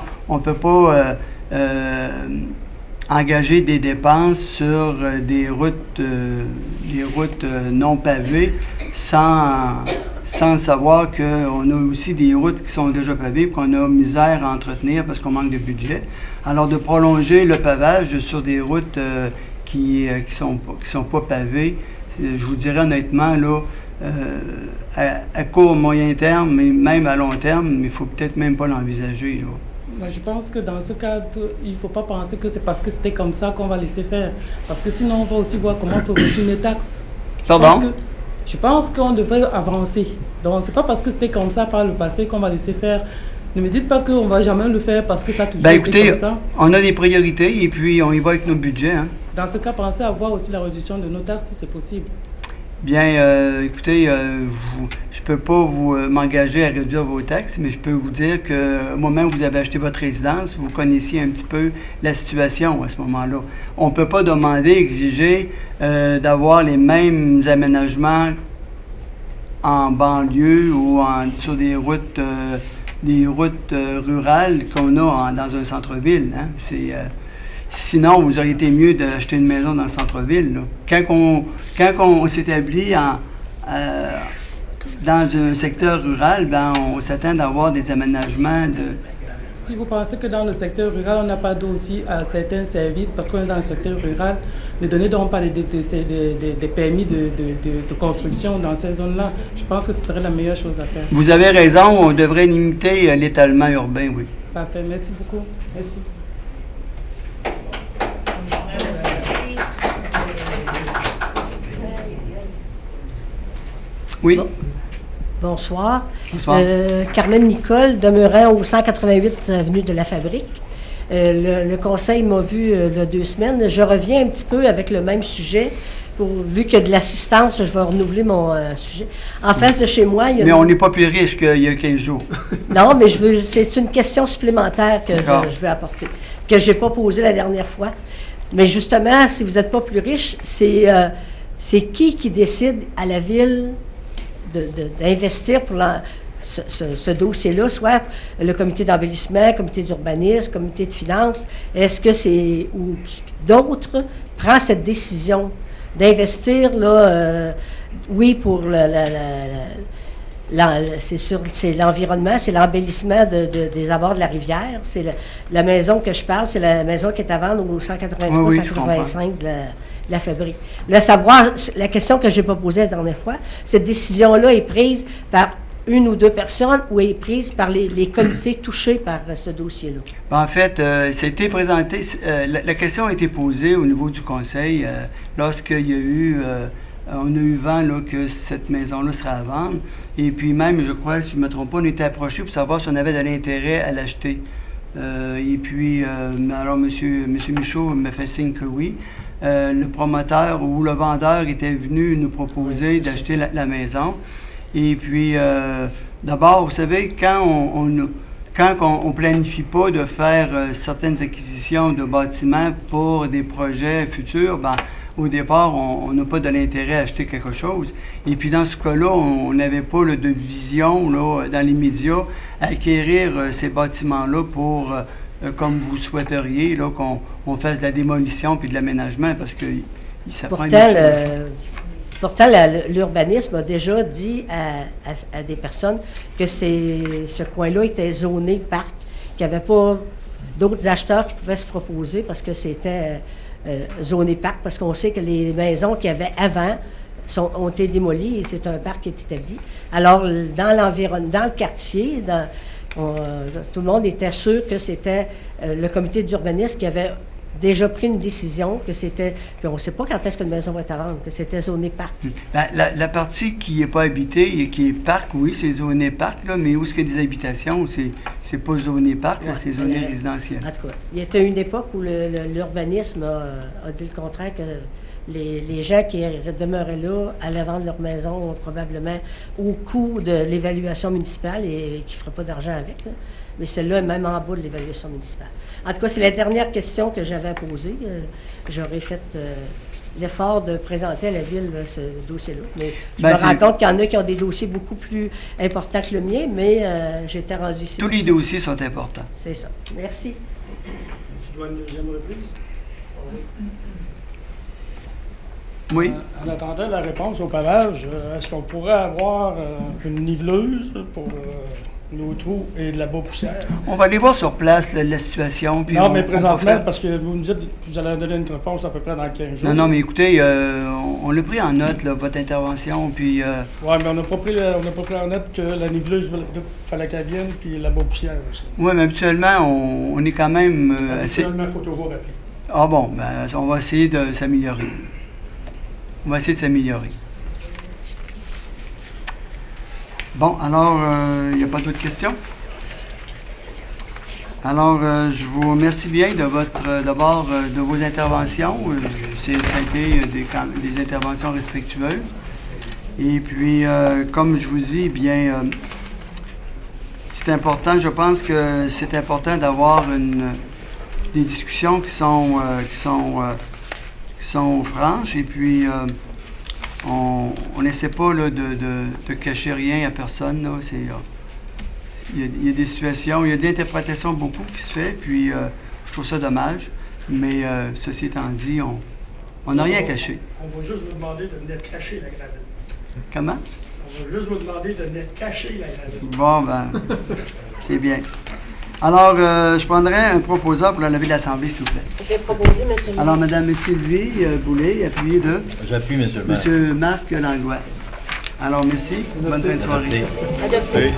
engager des dépenses sur des routes non pavées sans savoir qu'on a aussi des routes qui sont déjà pavées, qu'on a misère à entretenir parce qu'on manque de budget. Alors de prolonger le pavage sur des routes qui sont pas pavés, je vous dirais honnêtement, là, à court, moyen terme, mais même à long terme, il ne faut peut-être même pas l'envisager. Moi, je pense que dans ce cadre, il ne faut pas penser que c'est parce que c'était comme ça qu'on va laisser faire. Parce que sinon, on va aussi voir comment on peut réduire les taxes. Pardon? Je pense qu'on devrait avancer. Donc, ce n'est pas parce que c'était comme ça par le passé qu'on va laisser faire. Ne me dites pas qu'on ne va jamais le faire parce que ça a toujours été comme ça. On a des priorités et puis on y va avec nos budgets. Hein. Dans ce cas, pensez à voir aussi la réduction de nos taxes si c'est possible. Bien, écoutez, je ne peux pas m'engager à réduire vos taxes, mais je peux vous dire qu'au moment où vous avez acheté votre résidence, vous connaissiez un petit peu la situation à ce moment-là. On ne peut pas demander, exiger d'avoir les mêmes aménagements en banlieue ou sur des routes rurales qu'on a dans un centre-ville. Hein. Sinon, vous auriez été mieux d'acheter une maison dans le centre-ville, là. Quand on s'établit dans un secteur rural, ben, on s'attend d'avoir des aménagements de... Si vous pensez que dans le secteur rural, on n'a pas d'eau aussi à certains services, parce qu'on est dans le secteur rural, ne donnez-donc pas des permis de construction dans ces zones-là. Je pense que ce serait la meilleure chose à faire. Vous avez raison, on devrait limiter l'étalement urbain, oui. Parfait, merci beaucoup. Merci. Oui. Bonsoir. Bonsoir. Carmen Nicole, demeurant au 188 avenue de la Fabrique. Le conseil m'a vu il y a 2 semaines. Je reviens un petit peu avec le même sujet. Vu qu'il y a de l'assistance, je vais renouveler mon sujet. En face de chez moi, il y a... Mais on n'est pas plus riche qu'il y a 15 jours. Non, mais c'est une question supplémentaire que je veux apporter, que je n'ai pas posée la dernière fois. Mais justement, si vous n'êtes pas plus riche, c'est qui décide à la ville d'investir pour ce dossier-là, soit le comité d'embellissement, le comité d'urbanisme, le comité de finances. Est-ce que c'est ou d'autres prend cette décision d'investir, là, oui, pour c'est l'environnement, c'est l'embellissement des abords de la rivière. C'est la maison que je parle, c'est la maison qui est à vendre au 183-185 de la Fabrique. La question que je n'ai pas posée la dernière fois, cette décision-là est prise par 1 ou 2 personnes ou est prise par les comités touchés par ce dossier-là? En fait, ça a été présenté, la question a été posée au niveau du conseil lorsqu'il y a eu... on a eu vent là, que cette maison-là serait à vendre. Et puis même, je crois, si je ne me trompe pas, on était approché pour savoir si on avait de l'intérêt à l'acheter. Et puis, alors M. Michaud me fait signe que oui. Le promoteur ou le vendeur était venu nous proposer d'acheter la maison. Et puis, d'abord, vous savez, quand on ne planifie pas de faire certaines acquisitions de bâtiments pour des projets futurs, ben, au départ, on n'a pas de l'intérêt à acheter quelque chose. Et puis, dans ce cas-là, on n'avait pas de vision là, dans les médias à acquérir ces bâtiments-là pour, comme vous souhaiteriez, là, qu'on fasse de la démolition puis de l'aménagement, parce que ça prend Pourtant, l'urbanisme a déjà dit à des personnes que ce coin-là était zoné parc, qu'il n'y avait pas d'autres acheteurs qui pouvaient se proposer parce que c'était zoné parc, parce qu'on sait que les maisons qu'il y avait avant ont été démolies et c'est un parc qui est établi. Alors, dans l'environnement, dans le quartier, tout le monde était sûr que c'était le comité d'urbanisme qui avait déjà pris une décision que c'était, puis on ne sait pas quand est-ce qu'une maison va être à vendre, que c'était zoné parc. Ben, la partie qui n'est pas habitée et qui est parc, oui, c'est zoné parc, là, mais où est-ce qu'il y a des habitations, c'est pas zoné parc, ouais, c'est zoné résidentiel. En tout cas, il y a une époque où l'urbanisme a dit le contraire, que les gens qui demeuraient là allaient vendre leur maison probablement au coût de l'évaluation municipale et qui ne feraient pas d'argent avec, là. Mais celle-là est même en bas de l'évaluation municipale. En tout cas, c'est la dernière question que j'avais à poser. J'aurais fait l'effort de présenter à la Ville ce dossier-là. Mais je me rends compte qu'il y en a qui ont des dossiers beaucoup plus importants que le mien, mais j'étais rendu ici. Tous les dossiers sont importants. C'est ça. Merci. Tu dois une deuxième reprise? Oui. En attendant la réponse au pavage, est-ce qu'on pourrait avoir une niveleuse pour nos trous et de la bas poussière? On va aller voir sur place la situation. Puis non, mais présentement, parce que vous me dites que vous allez donner une réponse à peu près dans 15 jours. Non, mais écoutez, on l'a pris en note, là, votre intervention, puis... Oui, mais on n'a pas pris en note que la niveleuse, il fallait qu'elle vienne, puis la bas poussière aussi. Oui, mais habituellement, on est quand même... Habituellement, il faut toujours rappeler. Ah bon, ben, on va essayer de s'améliorer. Bon, alors, il n'y a pas d'autres questions? Alors, je vous remercie bien d'abord de vos interventions. Ça a été des interventions respectueuses. Et puis, comme je vous dis, bien, c'est important, je pense que c'est important d'avoir des discussions qui sont franches. Et puis, on n'essaie pas là, de cacher rien à personne. Là. Il y a des situations, il y a de l'interprétation beaucoup qui se fait, puis je trouve ça dommage. Mais ceci étant dit, on n'a rien caché. On va juste vous demander de venir cacher la gravette. Comment? On va juste vous demander de venir cacher la gravette. Bon, ben, c'est bien. Alors, je prendrai un proposeur pour la levée de l'Assemblée, s'il vous plaît. Je vais proposer, M. le maire. Alors, Mme Sylvie Boulay, appuyée de J'appuie, M. le maire. M. Marc Langlois. Alors, merci. Bonne fin de soirée. Adopté.